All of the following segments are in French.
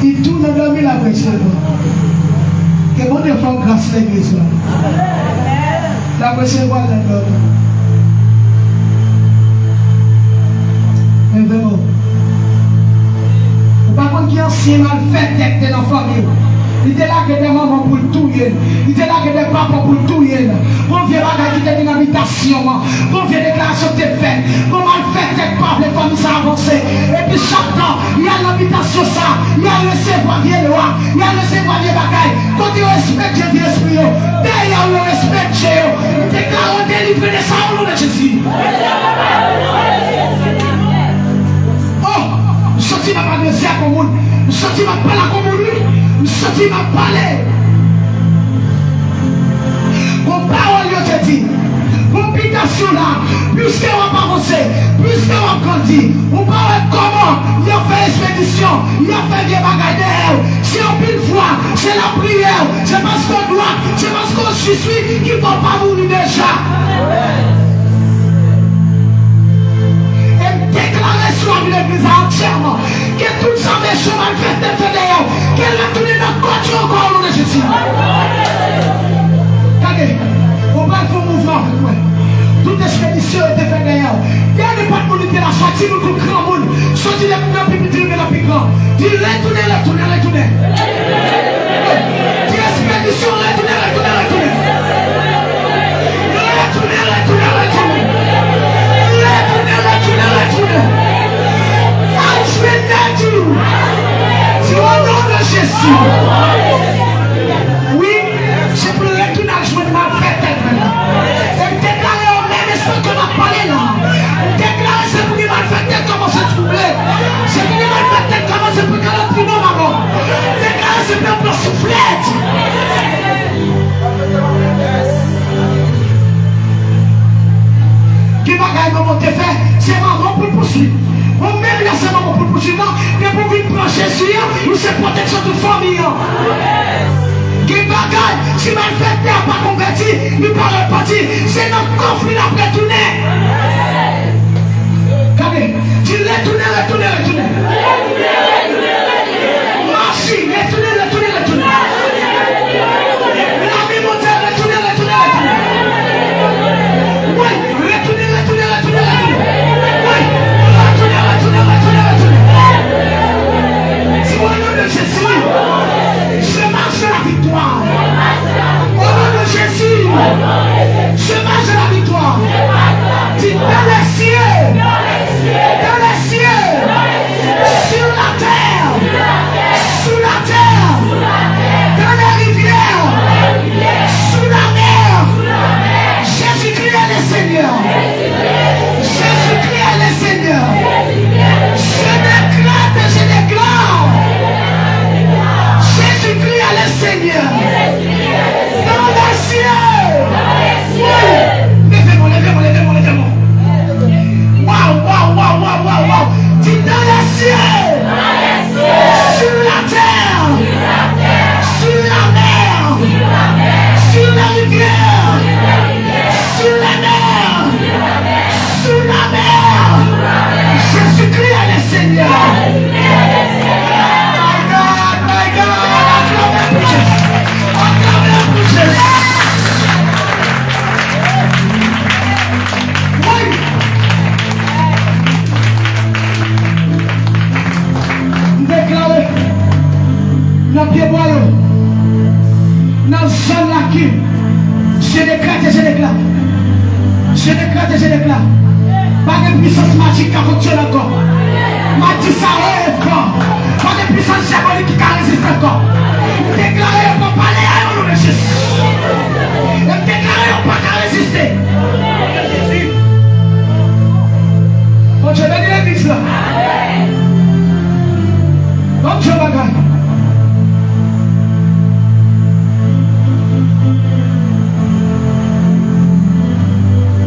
Il tourne dans la pression. Que bon Dieu fasse grâce à l'église. La pression va dans l'homme. Mais vraiment, par contre, qui est ancien mal fait dans la famille. Il était là que des mamans pour tout. Il était là que des papas pour tout. Bon vieux bagage qui était dans l'habitation. Bon vieux déclaration qui était faite. Bon mal fait quelque part, les familles sont avancées. Et puis chaque temps, il y a l'habitation ça. Il y a le recevoir vieux loi. Il y a le recevoir vieux bagage. Quand il respecte Dieu esprit, d'ailleurs il respecte Dieu. Il déclare délivré de ça au nom de Jésus. Oh, je sortis ma parole à commun. Je sortis ma parole à commun. Je sortis ma parole. Mon parole, je te dis. Compétition là, puisque on va avancer, puisque on va grandir, on parle comment il a fait expédition, il a fait des bagages. C'est en une fois, c'est la prière, c'est parce qu'on doit, c'est parce qu'on suis qu'il ne va pas mourir déjà. Et déclarer sur l'église entièrement que tout ça mes chemins fait d'ailleurs, qu'elle va tourner dans le côté encore au nom de Jésus. Regardez, on va faire un mouvement avec moi. Toute expédition était faite d'ailleurs. Il y a des pas de monde qui la sortie, nous tout grand monde. Sorti les plus petits, mais la plus grand. Dis retournez. Dis expédition, retournez. Je vais t'aider. C'est au nom de Jésus. Oui, c'est pour le retourner, je vais m'en faire tête maintenant. C'est déclaré au même esprit que m'a parlé là. Déclaré, c'est pour qu'il m'a fait tête commence à troubler. C'est pour qu'il m'a fait tête commence à pour qu'elle prenne maman. Déclaré, c'est pour la soufflette. Qui va gagner mon fait, c'est maman pour poursuivre. Même là, c'est maman pour poursuivre. Mais pour vite prendre Jésus, nous c'est protection de famille. Qui bagaille, si mal fait n'a pas converti, nous pas reparti. C'est notre conflit après tourner. Regardez, tu retournez. Marchez, retournez. La vie mondiale, retournez. Oui, retournez. C'est au nom de Jésus. Je marche à la victoire. Au nom de Jésus. Je marche à la victoire. Dis dans les cieux. Sur la terre. Dans les rivières. Sous la mer. Jésus-Christ est le Seigneur. Je déclare. Jésus-Christ est le Seigneur. Dans les cieux. Levez-moi. Wow. Dis dans les cieux. Sur la terre. Sur la mer. Sur la rivière. Sur la mer. Sur la mer. Jésus-Christ est le Seigneur. My God. Acclamez pour Jésus. Oui. Déclarez dans le pied boyau, dans le sol là qui, je déclare. Pas de puissance magique qui fonctionne encore. Magie ça rêve encore. Pas de puissance diabolique qui résiste encore. Déclarez pour parler à nous de Jésus. Déclarez pour pas résister. Bon Dieu, bénis l'église là. Bon Dieu, bagaille.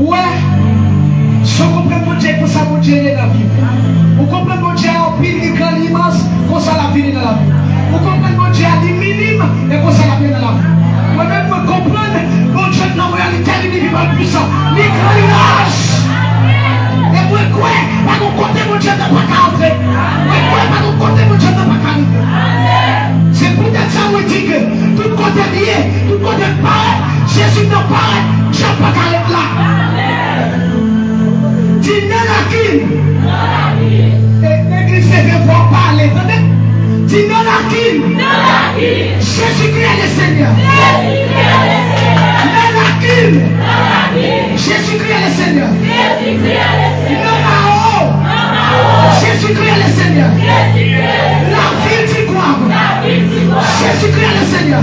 Ouais. Je comprends mon Dieu pour ça, mon Dieu est dans la vie. Vous comprenez mon Dieu en pile, grand, immense, pour ça la vie est dans la vie. Vous comprenez mon Dieu à des minimes, et pour ça la vie est dans la vie. Moi-même, je comprends mon Dieu dans la réalité, il n'est pas puissant. Il est grand, il lâche. Et moi, quoi, pas qu'on compte mon Dieu n'a pas qu'à entrer. Moi, quoi, pas qu'on compte mon Dieu n'a pas qu'à arriver. pas carré là. Dis non à qui? L'église vient voir parler. Dis non à qui? Jésus-Christ est le Seigneur. Non à qui? Jésus-Christ est le Seigneur. Non à haut. Jésus-Christ est le Seigneur. La ville du croix. Jésus-Christ est le Seigneur.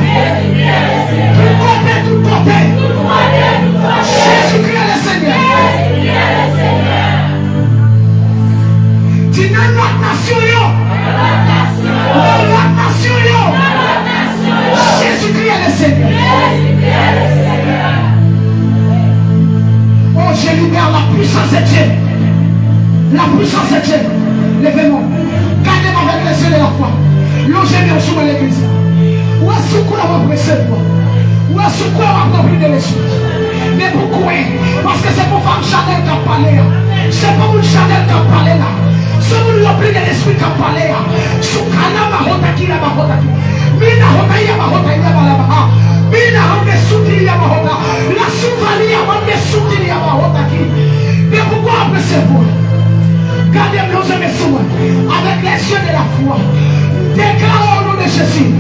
Tout côté. Jésus-Christ est le Seigneur. Dis non notre nation. Notre nation. Jésus-Christ est le Seigneur. Oh, je libère la puissance de Dieu. La puissance de Dieu. Levez-moi. Gardez-moi avec les yeux de la foi. Logez-moi sous l'église. Où est-ce que vous avez pressé de moi? Où est-ce que vous avez compris de l'esprit? Mais pourquoi? Parce que c'est pour femme Chanel qui a parlé. C'est pour une Chanel qui a parlé là. C'est pour l'oubli de l'esprit qui a parlé là. Soukana mahotaki la mahotaki. Mina hotaki la mahotaki la mahotaki. Mina honde soutili la mahotaki. La souvali la honde soutili la mahotaki. Mais pourquoi après c'est vous? Gardez nos yeux sous avec les yeux de la foi. Déclarons au nom de Jésus.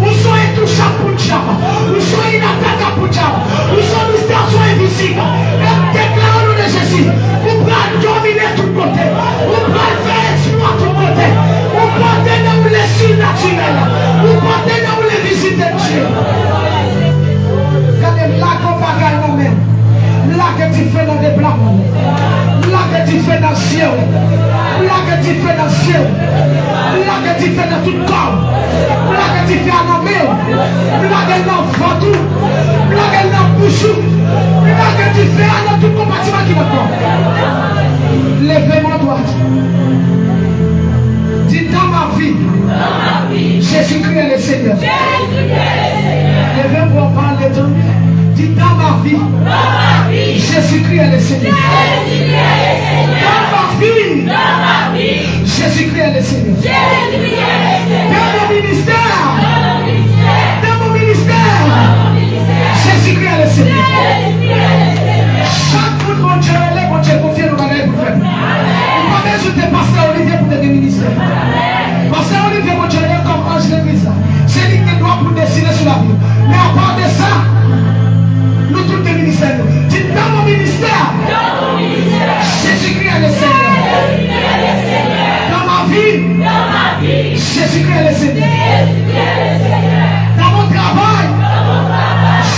Où sont intouchables pour Tchaba? Où sont inattaquables pour Tchaba? Où sont mystères, sont invisibles? Et déclarons au nom de Jésus. Vous pouvez dominer tout côté. Vous pouvez faire exploit tout côté. Vous pouvez dans les surnaturels. Vous pouvez dans les visites de Dieu. Regardez là qu'on va gagner nous-mêmes. Là que tu fais dans les blancs. Là que tu fais dans le ciel. Là que tu fais dans le ciel. Là que tu fais dans tout corps. Là que tu fais à la main. Là que dans le ventre. Là que dans le bouchon. Là que tu fais dans tout compartiment qui n'est pas. Levez-moi droite. Dis dans ma vie. Jésus-Christ est le Seigneur. Levez-moi parler de lui. Dis dans ma vie. Jésus-Christ est le Seigneur. Dans ma vie. Jésus-Christ est le Seigneur. Dans mon ministère. Dans mon ministère. Jésus-Christ est le Seigneur. Chaque bout de mon Dieu, mon Dieu confie nos bagages pour faire. Vous pouvez ajouter Pasteur Olivier pour devenir ministère. Pasteur Olivier, mon Dieu, comme ange de l'église. C'est lui qui doit pour décider sur la vie. Mais à part de ça, nous tous les ministères. Dites dans mon ministère. Jésus-Christ est le Seigneur. Dans ma vie. Jésus-Christ est le Seigneur. Dans mon travail.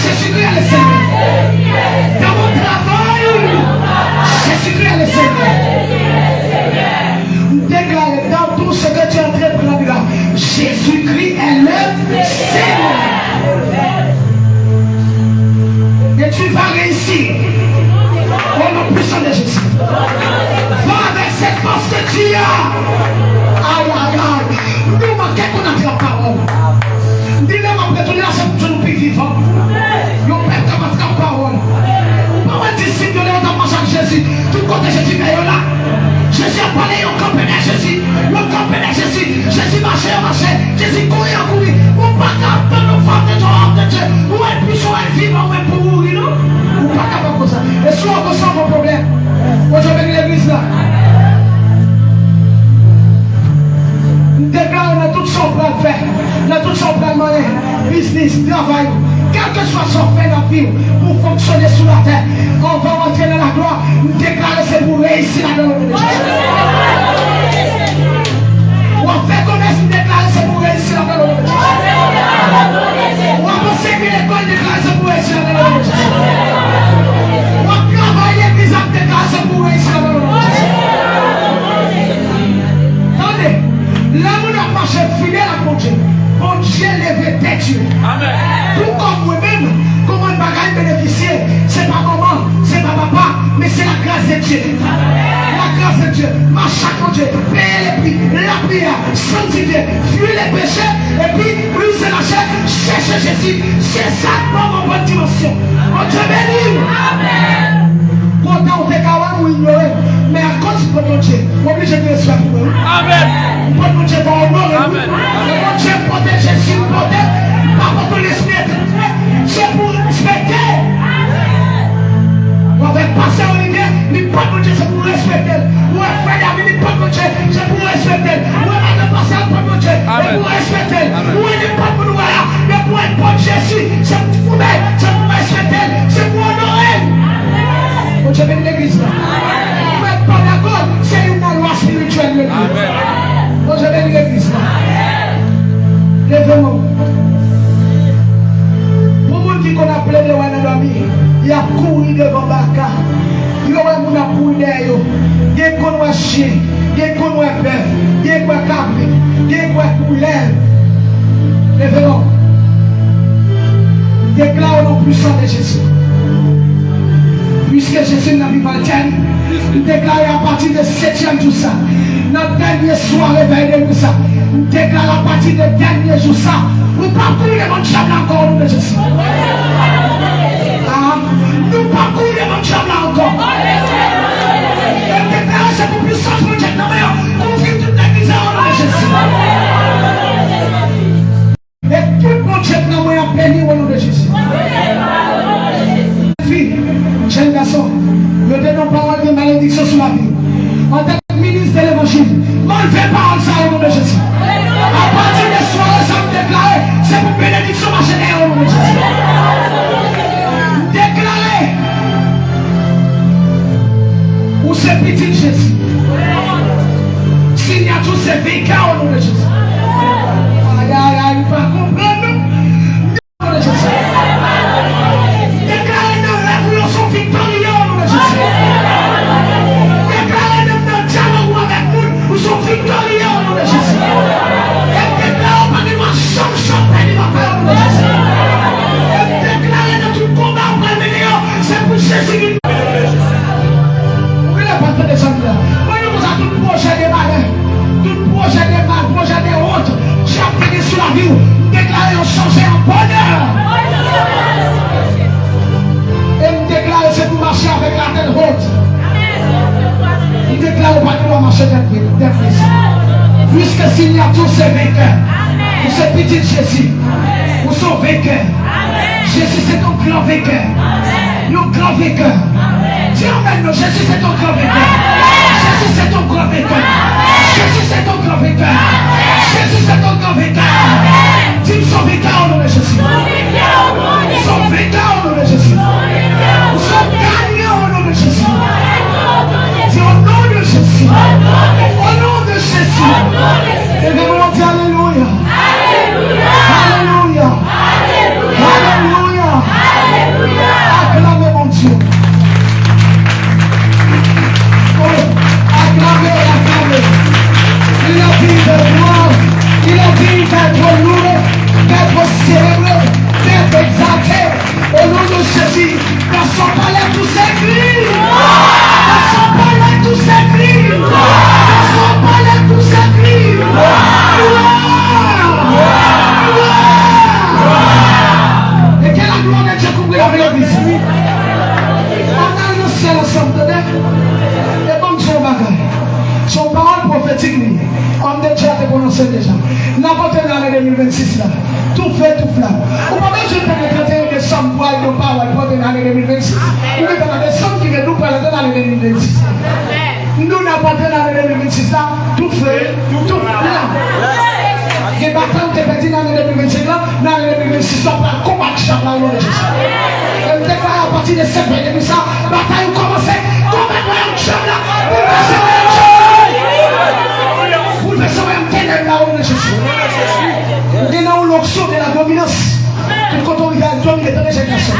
Jésus-Christ est le Seigneur. Dans mon travail. Jésus-Christ est le Seigneur. Déclare dans tout ce que tu es en train de prendre. Jésus-Christ est le Seigneur. Et tu vas réussir au nom puissant de Jésus. Va avec cette force que tu as. Aïe, aïe, aïe. Nous manquons qu'on a pris la parole. Dis-le-moi que tu es là, c'est pour nous plus vivants. Nous perdons comme la parole. Pas un disciple de Léon dans le Jésus. Tout côté Jésus, mais là. Jésus a parlé, on campait à Jésus. On campait à Jésus. Jésus marchait. Jésus courait. On pas capable de faire de Dieu. Ou est plus, ou est vivant, ou est pour mourir, non? Ou pas capable de ça. Et soit on ressent vos problèmes. Aujourd'hui, l'église là. Déclare dans tout son plan de faire. Dans tout son plan de monnaie. Business, travail. Quel que soit son fait dans la vie, pour fonctionner sur la terre, on va rentrer dans la gloire. Déclarer c'est pour réussir dans le nom de Jésus. On fait connaître, déclarer c'est pour réussir dans le nom de Jésus. On va sécuriser l'école, déclarer c'est pour réussir dans le nom de Jésus. On va travailler l'église, déclarer c'est pour réussir dans le nom de Jésus. Attendez, là où on a marché fidèle à mon Dieu. Bon Dieu levé tête. Amen. Tout comme vous-même, comment le bagage bénéficier, c'est pas maman, c'est pas papa, mais c'est la grâce de Dieu. La grâce de Dieu. Marche à mon Dieu, payer les prix, la prière, sanctifier, fuir les péchés, et puis briser la chair, chercher Jésus. C'est ça dans mon bonne dimension. Mon Dieu béni. Amen. Pourtant, on fait qu'à ou ignorer, mais à cause de mon Dieu, obligé de recevoir pour nous. Amen. Mon Dieu va honorer. Amen. Mon Dieu protège Jésus, protège. Pas pour l'esprit, c'est pour respecter. qu'on voit chien, il qu'on voit bœuf, il qu'on voit câble, il qu'on voit lèvres. Lève-nous. Déclare au puissant de Jésus. Puisque Jésus n'a vu pas le thème, déclare à partir de 7e jour ça. Notre dernier soir réveillé de ça. Déclare à partir de dernier jour ça. Nous parcourons mon chambre encore, nous de Jésus. Nous parcourons mon chambre encore. Et déclare cette puissance pour Dieu. Pour vivre toute la misère au nom de Jésus. Et tout mon Dieu n'a pas béni au nom de Jésus. Fille, jeune garçon, le dénom parole de malédiction sur la vie. En tant que ministre de l'évangile, m'enlevez parole ça au nom de Jésus. À partir de ce soir, ça me déclare, c'est pour bénédiction ma génère au nom de Jésus. Déclarez, où c'est petit Jésus. S'il y a tous ces véhicules au nom de Jésus. Aïe, aïe, aïe, pas comprendre. Au nom de Jésus. Déclarez nos rêves, sont victorieux au nom de Jésus. Déclarez nos dialogues avec nous, nous sommes victorieux au nom de Jésus. Et déclarez pas de ma chambre, de ma peur au nom de Jésus. Et déclarez notre combat après le meilleur, c'est pour Jésus qui nous. Vous voulez pas de descendre là. Moi, nous avons tout projet de malheur, tout projet de mal, projet de honte. J'ai appris sur la vie, déclarez on changer en bonheur. Et me déclare c'est pour marcher avec la tête haute. Il déclare pas que nous marcher d'être puisque s'il y a tous ces vainqueurs, ou ces petits Jésus, ou son vainqueur, Jésus c'est ton grand vainqueur. Nos grand vainqueur. Dis amen, Jésus c'est ton grand vainqueur. Jésus c'est ton grand vainqueur. Jésus c'est ton grand vainqueur. Jésus c'est ton grand vainqueur. Dis son vainqueur au nom de Jésus. Son vainqueur au nom de Jésus. Son gagnant au nom de Jésus. Dis au nom de Jésus. Au nom de Jésus. Et nous allons dire Alléluia. Alléluia. Alléluia. Alléluia. Acclamez mon Dieu. Acclamez, acclamez. Il a dit de gloire, il a dit d'être loué, d'être célébré, d'être exalté. Au nom de Jésus, dans son palais tout s'écrit. Dans son palais tout s'écrit. Dans son palais tout s'écrit. Et que la gloire de Dieu couvre avec l'église. On a le ciel ensemble de et bon son bagage. Son parole prophétique, homme de Dieu a prononcé déjà. N'importe quelle année 2026 là, tout fait, tout flamme. On va même jeter le 31 décembre pour aller nous parler pour l'année 2026. Ou bien dans décembre qui vient nous parler de l'année 2026. Nous n'avons pas de l'année 2026 là, tout fait, tout flamme. Et maintenant, tu es petit dans l'année 2026 là, dans l'année 2026 on va combattre chaque année de Jésus. Et on déclare à partir de cette année, ça, bataille commence, combattre le chaque là, vous le savez, un ténèbre là où de Jésus. Et là où l'onction de la dominance. Quand on arrive à dominer dans les jeunes garçons.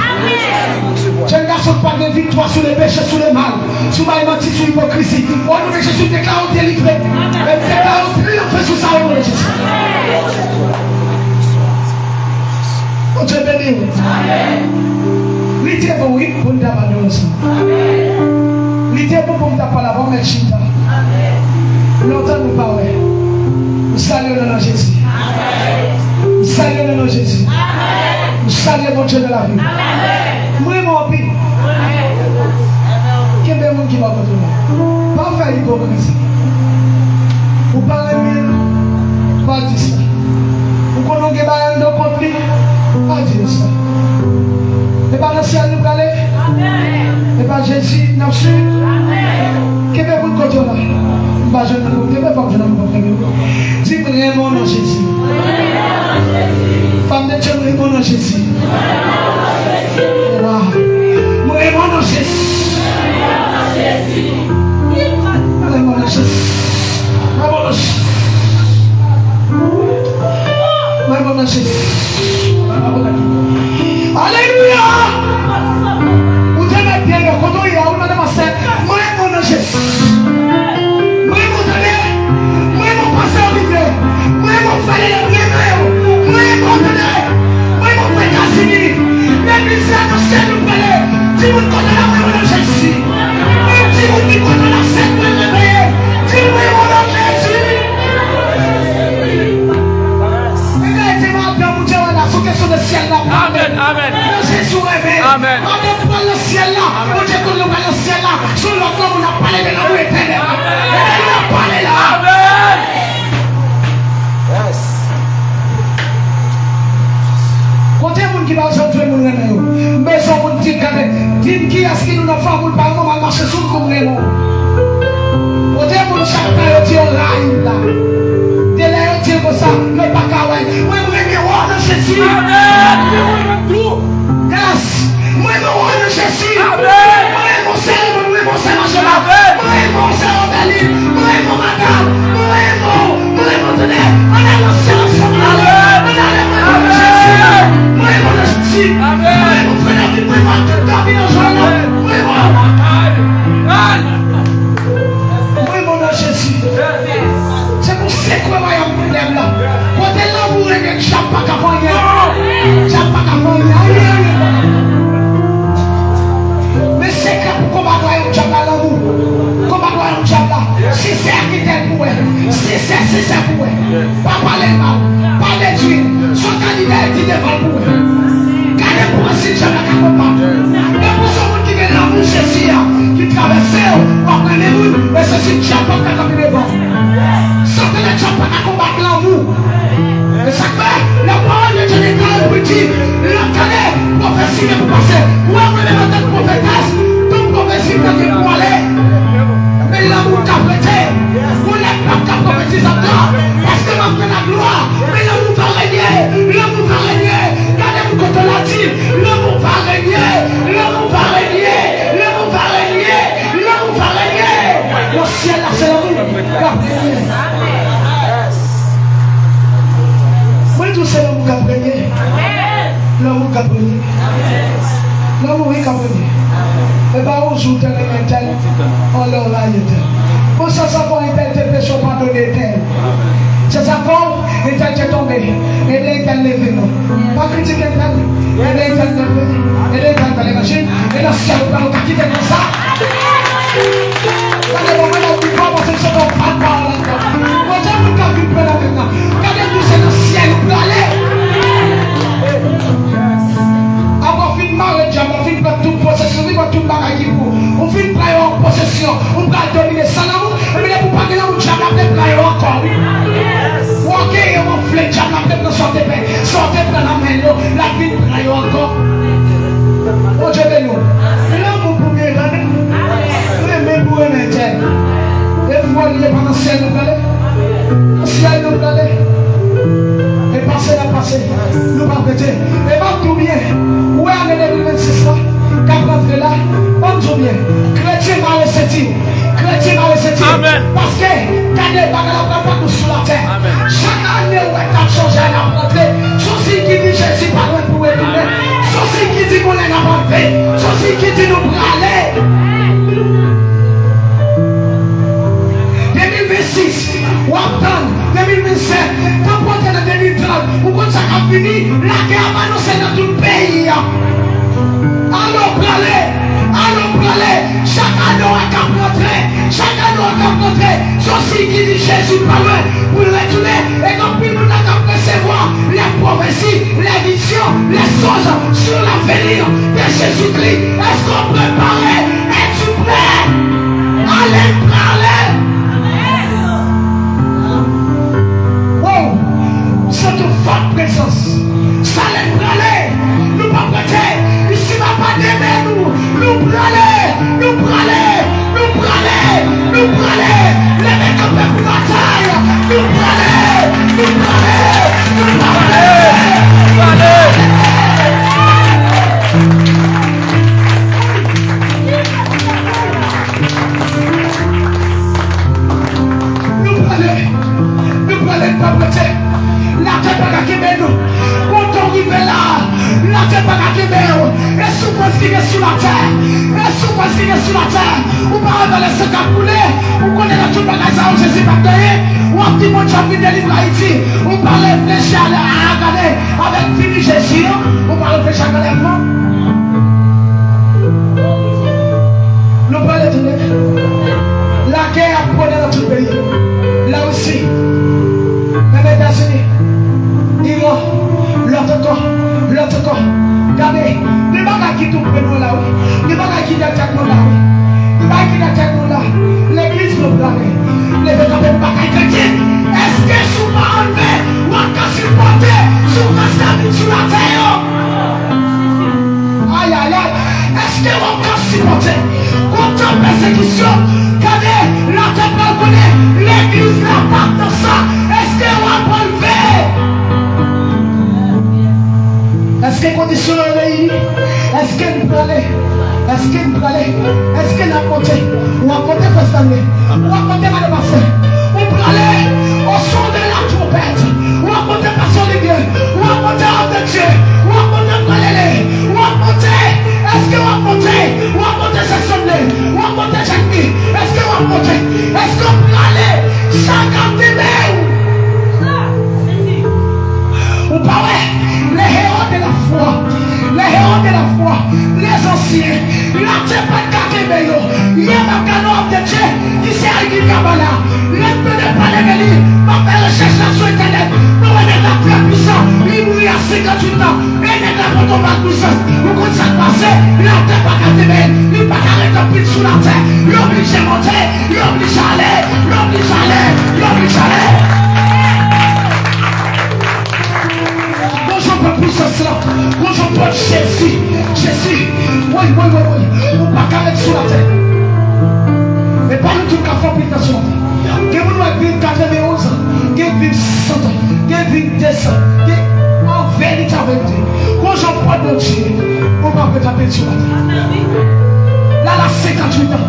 Jeunes garçons parlent de victoire sur les péchés, sur les mal, sur la mentir, sur l'hypocrisie. Au nom de Jésus, déclare délivré. Et déclare triomphe sur ça au nom de Jésus. On te bénit. L'idée pour oui, pour nous abandonner ça. L'idée pour nous parler avant de chita. Longtemps nous parler. Nous saluons le nom de Jésus. Nous saluons le nom de Jésus. Nous saluons mon Dieu de la vie. Moi, mon pays. Quel est le monde qui va continuer? Pas faire l'hypocrisie. Vous parlez bien, pas dire ça. Vous connaissez pas un autre conflit, pas dire ça. Et par le ciel nous parler. Et par Jésus, nous suivons. Quel est votre côté là? Je ne peux pas que je ne peux pas. Dis vraiment dans Jésus. Femme de Dieu, vraiment dans Jésus. Vraiment dans Jésus. Vraiment dans Jésus. Vraiment dans Jésus. Alléluia. Vous devez bien le côté où il y a un homme vraiment dans Jésus. ciel là. Amen, amen. Jésus réveille. Amen. Amen. Pour le ciel là. Mon Dieu, qu'on ouvre le ciel là. Sur le corps, on a parlé de l'amour éternel. On a parlé là. Amen. Yes. Quand il y a des gens qui va sortir, mais son monde dit qui est-ce qui nous a fait pour pas nous marcher sur le corps. Quand il y a des gens qui ont dit là. De là, on dit comme ça, le bacaway. Moi, je me rends de Jésus. Amen. Yes. Moi, je me rends de Jésus. Amen. Moi, mon Seigneur, moi, mon Seigneur, Amen. moi, mon Seigneur, Dali. Moi, mon madame. Moi, mon tonnerre. On a lancé ensemble. On a le Jésus. Moi, mon Jésus. Amen. Moi, mon frère, moi, mon David, moi, mon Jésus. C'est pour ça que moi, il y a un problème là. Quand elle a mouru, il y a un champagne à faire. Champagne à faire. Mais c'est que pour combattre un diable là, combattre un diable là, si c'est architecte pour elle, si c'est pour elle, pas parler mal, pas détruire, son candidat est devant pour elle. Gardez pour un si diable à combattre. Mais pour ce monde qui vient là, mon Jésus, qui traverse, on prend les moules, mais c'est si diable qui a capté devant. Sortez les diables à combattre l'amour. Et ça fait, la parole de Dieu est dans le petit, l'entendez, prophétie que vous passez. Ou après le matin prophétesse, donc prophétie que vous aller. Mais l'amour qu'a prêté, vous n'êtes pas qu'à prophétiser encore. Parce que maintenant la gloire, mais l'amour va régner, l'amour va régner. Regardez-vous quand on l'a dit, l'amour va régner, l'amour va régner, l'amour va régner, l'amour va régner. Le ciel là, c'est l'amour. Tout c'est l'amour qui a brillé. L'amour qui a brillé. L'amour qui a brillé. Et bien, on joue tel et tel. On l'a là, pour ça, ça va être péché pardonné tel. C'est ça va être tombé. Et les tel levé. Pas critiquer tel. Et les tel levé. Et les tel les machines. Et la ciel, on va quitter comme ça. Dans les moments où on va passer sur ton pas de parole. Quand j'ai mon vu là maintenant. Regardez-nous, c'est le ciel où vous allez. Avant de marrer, on finit par toute possession, on tout bagage qui vous. On finit par avoir possession, on va dominer sans amour. Mais vous pas que là où diable a fait encore. Ok, on fait diable a fait sortir par la main, la vie de encore. Oh Dieu de nous. Là vous pouvez regarder. Même vous maintenant. Et vous voyez pendant le ciel nous aller. Le ciel nous aller. Et passer la passer, nous va prêter. Et va tout bien. Où est l'année 2026 là? Quand rentre là, on tout bien. Chrétien va recevoir. Chrétien va recevoir. Parce que quand les bagages ne pas nous sous la terre. Chaque année où est à changer à rentrer. Ceci qui dit Jésus pas loin pour retourner. Ceci qui dit qu'on est à rentrer. Ceci qui dit nous aller. 2026, ou attendre 2027, quand on est en 2030, ou quand ça a fini, la guerre va nous c'est dans tout le pays. Allons praller, chaque année on a qu'à rentrer, ceci qui dit Jésus pas loin, pour retourner, et quand puis nous n'avons qu'à recevoir les prophéties, les visions, les choses sur l'avenir de Jésus-Christ. Est-ce qu'on prépare? Es-tu prêt? Allez parler. Cette forte présence, ça les pralait, nous pas prêter, ici va pas d'aimer nous pralait, les mecs comme pour bataille, nous pralait. Nous pralait, pas prêter. La tête pas qui met nous. Quand on arrive là, la tête pas qui met nous. Et souffrance qui est sur la terre. Ou pas dans les sacs à couler. Ou connaît la toute bagage à Jésus pas gagné. Ou un petit monde qui a délivrer Haïti. Ou parle fléché à regarder avec fini Jésus. Ou parle fléché à regarder. Nous parlons de la guerre a pris dans tout le pays. Là aussi. Même les États-Unis. Iran, l'autre répète encore. Regardez, les bagages qui tombent nous là, oui. Les bagages qui attaquent nous là, oui. Les bagages qui attaquent nous là. L'église nous blâme. Les bagages chrétiens. Est-ce que je suis pas enlevé ou encore supporté sur la terre? Aïe, aïe, aïe. Est-ce que on peut supporter contre la persécution? Regardez, la temple connaît l'église, la part de ça. Est-ce que on peut enlever? Est-ce que condition est est-ce que nous peut aller? Est-ce que nous peut aller? Est-ce que nous avons monté? Ou avons monté face à nous? Ou avons monté à passer? Ou peut aller au son de la trompette? Ou avons monté passer les dieux? Ou avons monté en de Dieu? Ou avons monté à aller? Ou avons monté? Est-ce que vous avons monté? Ou avons monté cette semaine? Ou avons monté chaque nuit? Est-ce que vous avez monté? Est-ce que vous peut aller? Chacun des mains? Ou pas ouais? Les héros de la foi, les anciens, la terre pas Kakebeo, il y a un canon de Dieu qui s'est arrivé là-bas. Les peu de parler de lui, ma faire recherche là sur internet, pour être la très puissant, il mourit à 58 ans, et n'est pas pour tomber en puissance. Vous comptez ça passer, la terre pas Kakebeo, il pas arrêter de pile sous la terre, l'oblige à monter, l'oblige à aller, l'oblige à aller, l'oblige à aller. Puissance là, moi je prends Jésus, oui, on pas carré sur la terre. Et pas du tout qu'à faire plus sur la terre. Que vous avez vu 91 ans, que vous avez 100 ans, que vous avez 200 ans, en vérité, moi je prends de Dieu, on va pas taper sur la terre. Là, 58 ans,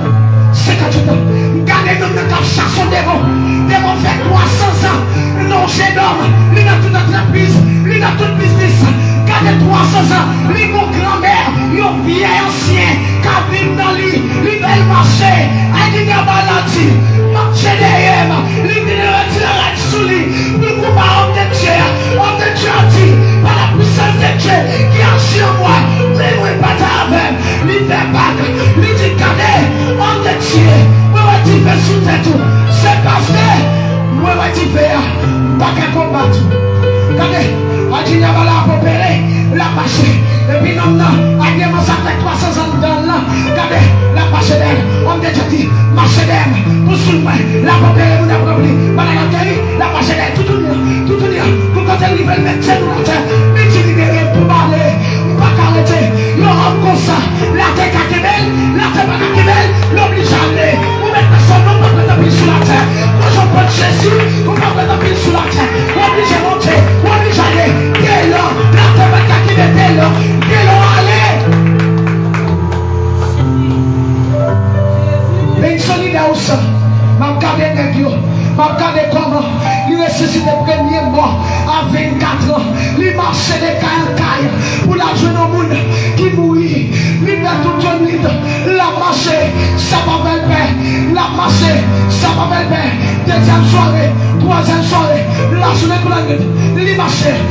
gardez-nous dans la chasse au démon fait 300 ans, non, jeune homme, il a toute entreprise, il a tout business, gardez 300 ans, il mon grand-mère, il vieil ancien, qui vit dans lui, il va marcher, il a maladie, marcher derrière, il va retirer sous lui, il va homme de Dieu a dit, par la puissance de Dieu qui agit en moi, il ne va pas avec, il fait pas, il dit, gardez, homme de Dieu, moi je dis, fais sous tête, c'est parce que, moi je dis, fais, pas qu'à combattre. Regardez, on dit, il va opérer, la marche, et puis non, a démontré ça fait 300 ans dans là, regardez, la marche d'elle, on dit, marche d'elle, pour soulever, la opérer, vous n'avez pas oublié, la marche d'elle, tout unir, pour quand elle veut mettre cette terre, mais tu libères pour parler, pas qu'arrêter, l'homme comme ça, la terre qui est belle, la terre pas qui est belle, l'oblige à aller, vous mettez son nom, pas mettre pied sur la terre, moi je prends Jésus, vous pas mettre pied sur la terre, oblige à monter, oblige à aller, qu'est là, la terre pas qui est belle, qu'est là, allez. Mais solidaire aussi, m'a regardé les dieux. M'a regardé comment il ressuscite le premier mort à 24 ans. Il marchait des cailles pour la jeune monde qui mourit. Il fait toute une nuit. La marché, ça va belle paix. La marché, ça va belle paix. Deuxième soirée, troisième soirée. La journée pour la nuit. Il marchait.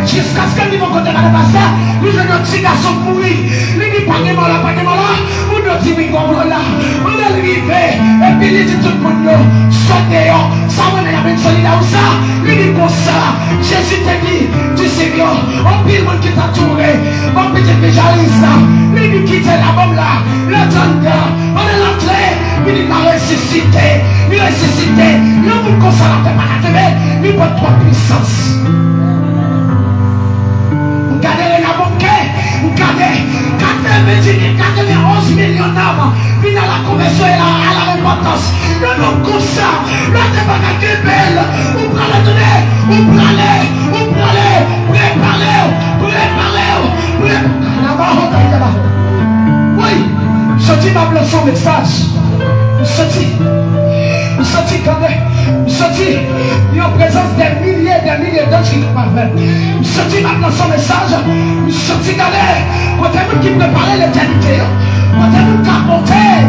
Jusqu'à ce que nous vont côté de la passer. Nous avons un petit garçon mourir. Il dit pas de mort là. Nous nous dit oui, comme là. On est arrivé. Et puis il dit tout le monde, sautez, ça va venir avec solidaire ou ça. Il dit comme ça, Jésus t'a dit, du Seigneur, on pile le monde qui t'a tourné, on peut te déjà ça. Il dit quitter la bombe là, l'attendant, on est rentré, il dit la ressuscité, le monde comme ça, la fait pas la télé, il peut trois puissances. Regardez la banque, regardez 91 millions d'âmes viennent à la conversion et à la repentance. Le nom comme ça, la débarque qui est belle. Vous prenez le donner, vous prenez, préparez. Oui, je dis ma blesse son message. Vous sentez quand même, vous sentez, il y a en présence des milliers d'autres qui parlent. Vous sentez maintenant son message, vous sentez d'aller, quand vous qui préparez l'éternité, quand vous qui apportez.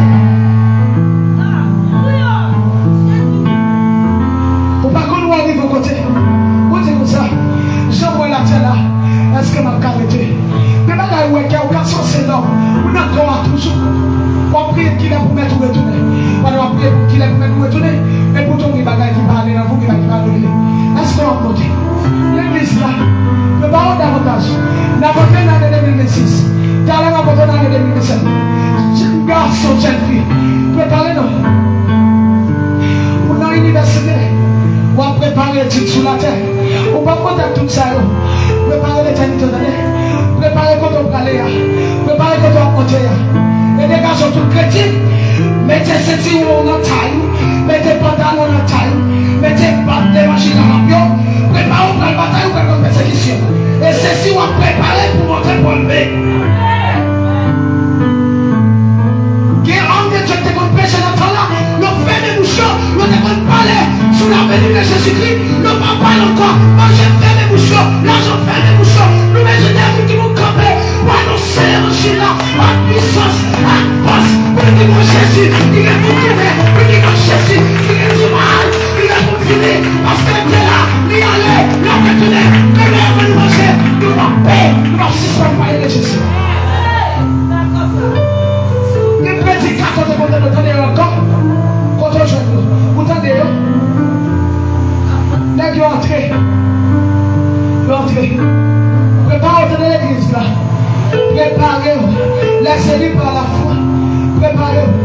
Pour pas qu'on nous arrive au côté, vous dites comme ça, j'envoie la terre là, est-ce que ma carité? Mais pas là où il y a aucun sens énorme, on a encore toujours. On prie qu'il est pour mettre tout retourner. On va prier pour qu'il est pour mettre tout retourner. Et pour tout le bagaille qui parle, dans vous qui va nous dire. Est-ce qu'on va l'église là? titre sur la terre. On va compter tout ça. Préparez l'éternité. Préparez quand on va aller. Préparez quand on va monter. Et les gars sont tous chrétiens. Mettez ceci où on a taille. Mettez pantalon dans la taille. Mettez des machines à rapion. Préparez pour la bataille ou pour la persécution. Et ceci on va préparer pour monter pour le lever. Nous devons parler sur la venue de Jésus-Christ. Nous ne parlons encore. Moi, j'ai fait mes bouchons. Là, j'en fais mes bouchons. Nous, mes unis qui vont camper pour annoncer l'évangile là, en puissance, en force. Pour dire mon Jésus, il est pour trouver. Pour dire mon Jésus, il est du mal. Il est pour finir. Parce que Dieu là, il allait, il a retourné. Mais là, on va nous manger. Nous va paix. Nous va suspendre parler de Jésus. Il petit carton de monde de donner encore. Vous entendez? Là, vous entrez. Vous entrez. Préparez-vous dans l'église là. Préparez-vous. Laissez-vous par la foi. Préparez-vous.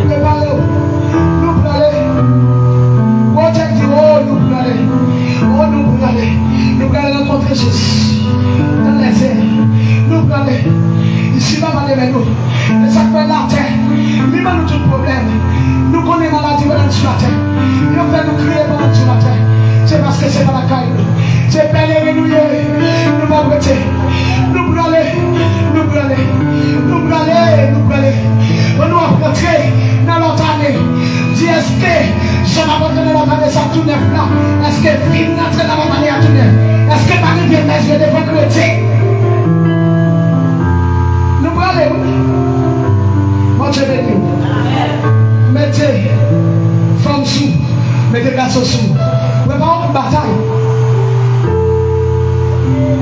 Préparez-vous. Nous pour aller. Vous dit, oh, nous pour aller. Oh, nous pour aller. Nous pour aller rencontrer Jésus. Dans les airs. Nous pour aller. Ici, va parler avec nous. Mais ça fait la terre. Lui-même, nous tout problème. Nous connaissons la maladie sur la terre. Il a fait nous crier sur la terre. C'est parce que c'est pas la caille. C'est bel et nous nous va prêter. Nous pour aller. Nous pour aller. Nous pour aller. Nous pour aller. On nous va rentrer dans l'autre année. Dis est-ce que je vais abandonner l'autre année ça tout neuf là? Est-ce que film d'entrer dans l'autre année à tout neuf? Est-ce que Marie vient mettre je devant chrétien? Nous pour aller. Moi je vais dire. Mettez femmes sous, mettez garçons sous. Préparons une bataille.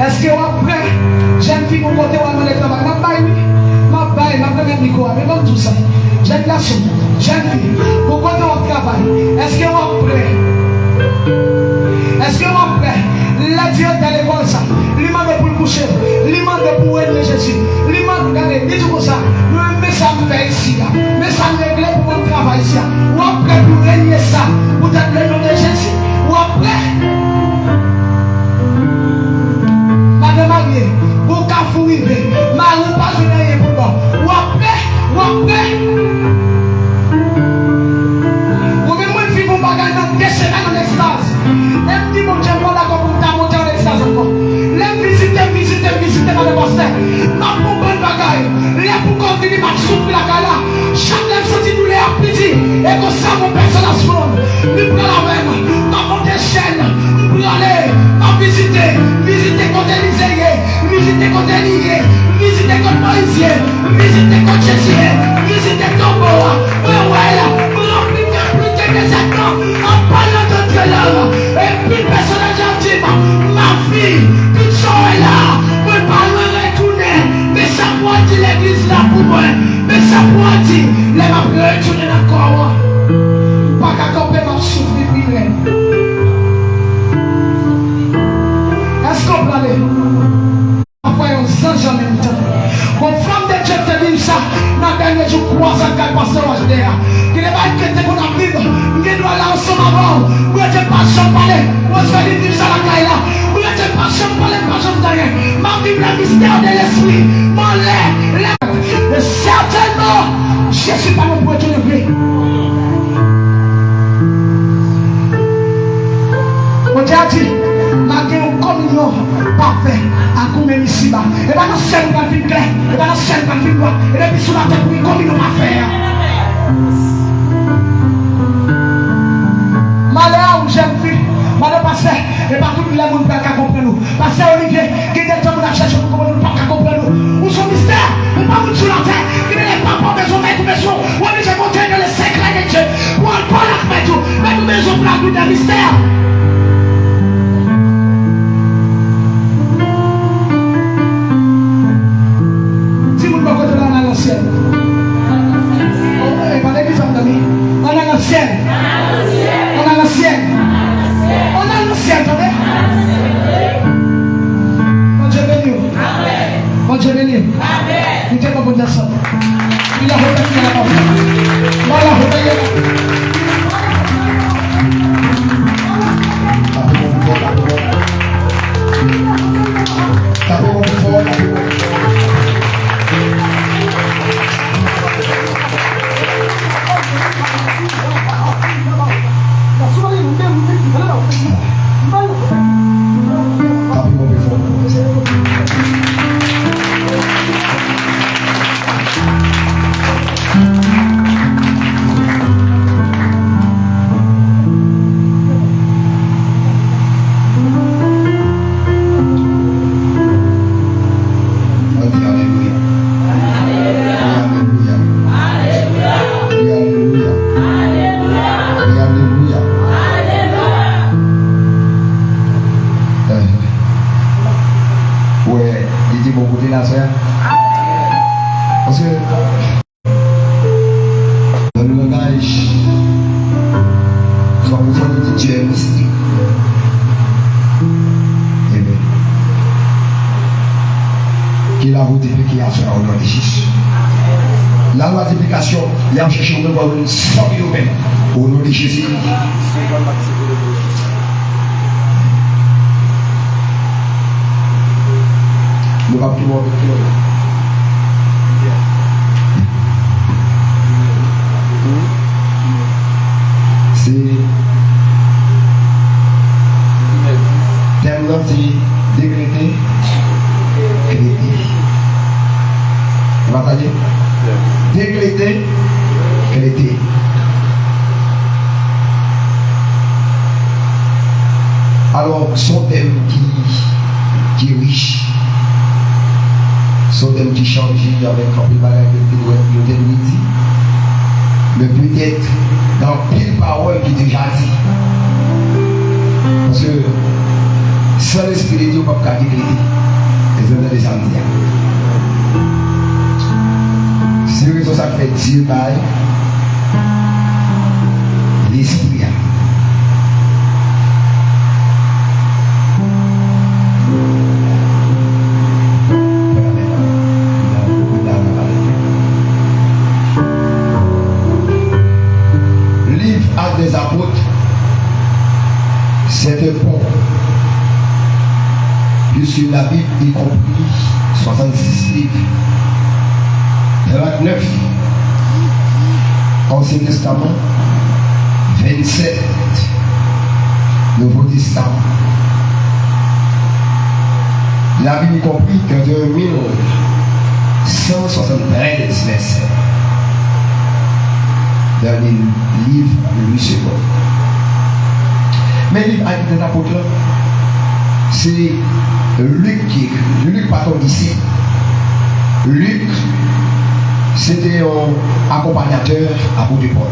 Est-ce que vous après, jeune fille, vous comptez où le travail? Ma baille, ma mettre micro, mais comme tout ça. Jeune garçon, jeune fille, vous comptez où travail? Est-ce que vous après? Est-ce que vous après? La Dieu dans l'école ça. L'imam pour le coucher. L'imam pour aider Jésus. L'imam, regardez, dites comme ça. Nous aimons ça faire ici. Mais ça nous règle pour notre travail ici. Ou après pour régner ça. Vous êtes le nom de Jésus. Ou après. Madame Marie, vous cafou rivé. Marie, pas de rien pour moi. Ou après. Ou après. Ou même moi, je vis mon bagage dans des semaines en extase. Elle me dit, mon Dieu, moi, d'accord, pour ta monter en extase encore. Les visiter dans le pasteur. Ma pour bonne bagaille. Les pour convenir, ma souffle la gala. Chaque lèvre senti nous les appétit. Et comme ça, mon personnage front. Nous prenons la même. Ma monter chaîne. Nous prenons aller. Ma visiter côté Lisée. Visiter côté Lié. Visiter côté Moïse. Visiter côté Jésus. Visiter Tomboa. Ouais, là. Pour remplir plus de 17 ans. En parlant de Dieu là. Et puis, personnage intime. Ma fille. Tout ça est là. Moi, pas me retourner. Mais ça pourrait dire l'église là pour moi. Mais ça pourrait dire. Les m'a retourner encore. Pas qu'à camper ma souffle pire. Est-ce qu'on peut aller? Voyons sans jamais le temps. Mon femme de Dieu te dit ça. Dans le dernier jour, 3 ans qu'elle passe au HDA. Il n'est pas inquiété pour la vivre. Il doit aller ensemble avant. Vous n'êtes pas champ parler. Vous allez vivre ça la caille là. Vous n'êtes pas champ parler, pas champ derrière. Ma Bible, le mystère de l'esprit. Mon lait. Et certainement, je ne suis pas mon pour te lever. On t'a dit, malgré une communion parfaite, à combien ici bas. Et bien, nous sommes dans le film clair. Et bien, nous sommes dans le film noir. Et puis, sur la tête, pour une communion parfaite. Malheur, jeune fille, malheur, pasteur, et pas tout le monde qui a compris nous. Pasteur Olivier, qui est le temps pour la chercher pour comprendre nous, pas comprendre nous. Où son mystère, ou pas vous sur la terre, qui n'est pas pour besoin, mais pour besoin. Ou bien, j'ai monté dans les secrets de Dieu. Ou on parle avec tout, mais pour besoin pour la vie d'un mystère. faut dire Dieu est mystique. Amen. Qui la route qui a fait au nom de Jésus. La loi d'application, il y a cherché de voir une sorte de même au nom de Jésus. Nous va plus loin. C'est thème là, c'est décréter, créer. Vous m'entendez? Décréter, créer. Alors, son thème qui est riche, son thème qui change avec un peu de bagage de midi, mais peut-être dans pile parole qui est déjà dit. Parce que sans l'esprit de Dieu, on ne peut pas décréter. Les hommes des samedis. Si le raison ça fait Dieu bail, l'esprit. Livre Actes des Apôtres, c'est un pont. Puisque la Bible y compris 66 livres. 29 Ancien Testament, 27 Nouveau Testament. La Bible y compris 31 173 versets dans les livres de Louis II. Mais le livre Actes des Apôtres, c'est Luc qui écrit. Luc pas ton disciple. Luc, c'était un accompagnateur à bout de Paul.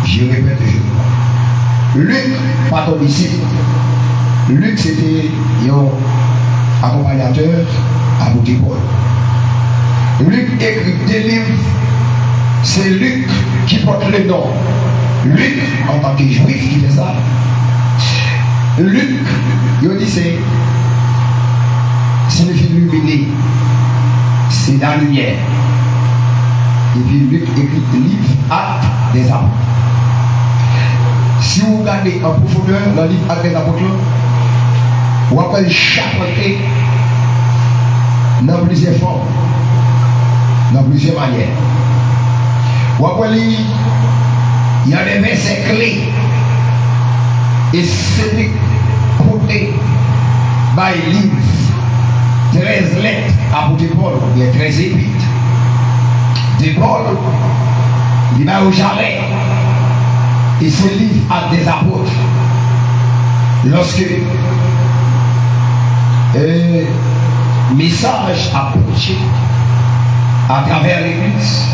Je répète toujours. Luc, pas ton disciple. Luc, c'était un accompagnateur à bout de Paul. Luc écrit des livres. C'est Luc qui porte le nom. Luc, en tant que juif, qui fait ça. Luc, il dit c'est signifie luminer. C'est la lumière. Et puis Luc écrit le livre Actes des Apôtres. Si vous regardez en profondeur dans le livre Actes des Apôtres, vous appelez chapeauté dans plusieurs formes, dans plusieurs manières. Vous appelez, il y a des versets clés. Et c'est côté par livre 13 lettres à de Paul, il y a 13 épîtres. De Paul, il va au Jarret. Et ce livre a des apôtres. Lorsque message a approché à travers l'église,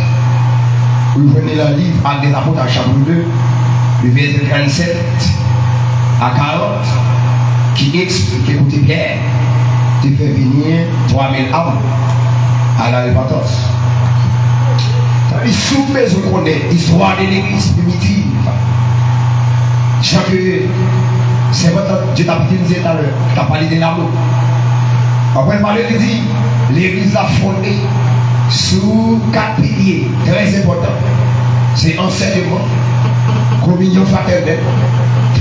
vous prenez le livre à des apôtres à chapitre 2, le verset 37 à 40, qui explique, écoutez Pierre, tu fais venir 3000 âmes à la repentance. Si vous connaissez l'histoire de l'église primitive, chaque c'est votre Dieu t'a dit tout à l'heure, tu as parlé de l'amour. Après, il dit l'église a fondé sous 4 piliers très importants. C'est enseignement, communion fraternelle,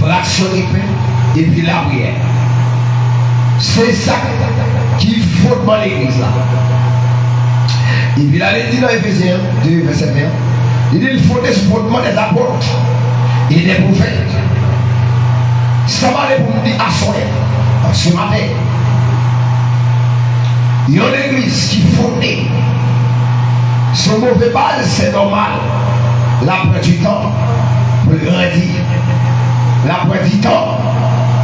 fraction de pain et puis la prière. C'est ça qui fonde dans l'église là. Et puis là, il dit dans Éphésiens 2, verset 1, il dit il faut des fondements des apôtres et des prophètes. Ça va aller pour nous dire à ce matin. Il y a une église qui fondée. Son mauvais base, c'est normal. La prend du temps pour le grandir. La prend du temps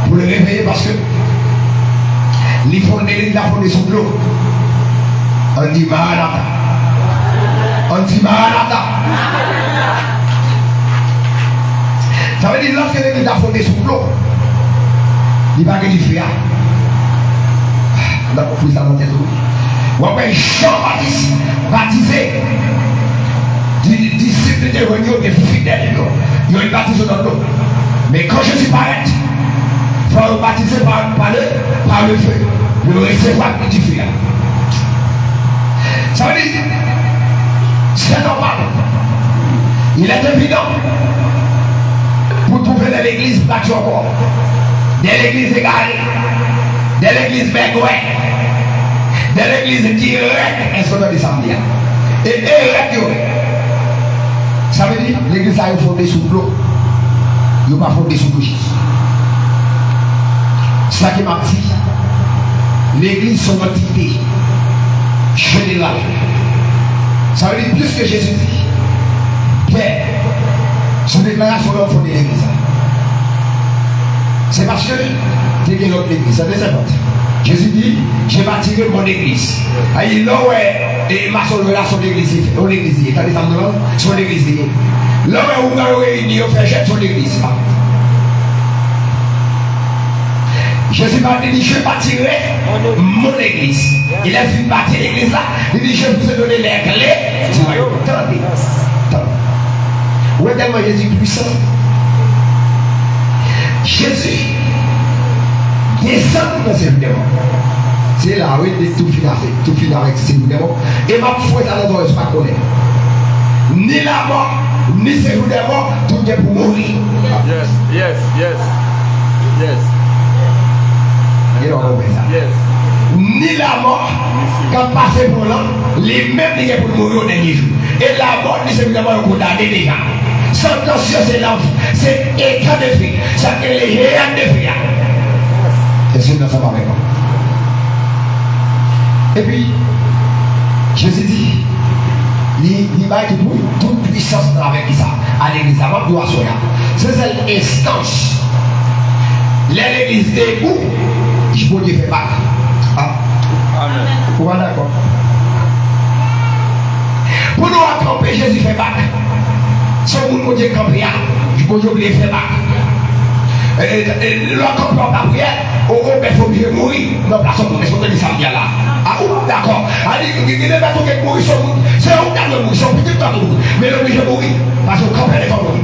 pour le réveiller parce que les fondés, la fondée sous l'eau. On dit Maranatha. On dit Maranatha. Ça veut dire lorsque l'église a fondé sous l'eau, il va gagner du feu. On a compris ça dans tête. Ou après Jean-Baptiste baptisé, disciple de Réunion des fidèles. Il y a une baptisme dans l'eau. Mais quand Jésus paraît, il faut baptiser par le feu. Pour le recevoir du feu. Ça veut dire, c'est normal. Il est évident pour trouver dans l'église battue encore, dans l'église égarée, dans l'église bégouée, dans l'église directe, est-ce qu'on a des samedis? Et ça veut dire l'église a fondé sous l'eau, il n'a pas fondé sous le Jésus. C'est ça qui m'a dit. L'église, son entité générale. Ça veut dire plus que Jésus dit. Pierre, son déclaration est au fond de l'église. C'est parce que tu es notre église, c'est très important. Jésus dit, j'ai bâti mon église. Il là et ma relation d'église, on l'église, tu as des femmes devant, son église. Là où on a réuni, on fait jet son église. Jésus m'a dit, je bâtirai mon église. Il a vu bâtir l'église là. Il dit, je vous ai donné les clés. Tu vas attendez. Où est tellement Jésus puissant? Jésus descend dans ces démons. C'est là où il est tout fini avec ces démons. Et ma foi est à l'endroit où je ne sais pas connaître. Ni la mort, ni ces démons, tout est pour mourir. Yes. Yes. Ni la mort, quand passé pour l'homme, les mêmes qui sont pour mourir au dernier jour. Et la mort, c'est évidemment condamné déjà. Sentence, c'est état de fait. Ça fait les géants de fait. Est-ce que nous sommes avec moi? Et puis, Jésus dit, il va être toute puissance avec ça. À l'église, avant de doit soyer. C'est cette instance. L'église debout. Je peux dire, fais pas. Amen. Vous êtes d'accord? Pour nous attraper, Jésus fait bac. Si vous nous dites camper, je peux oublier faire bac. L'autre camper pas prière, il faut bien mourir. Nous plaçons pour responsabilité de samedi là. Ah, d'accord. Il y a des bateaux qui mourent, c'est un temps de mourir, c'est un petit temps de mourir. Mais l'obligé de mourir, parce que le camper n'est pas mourir.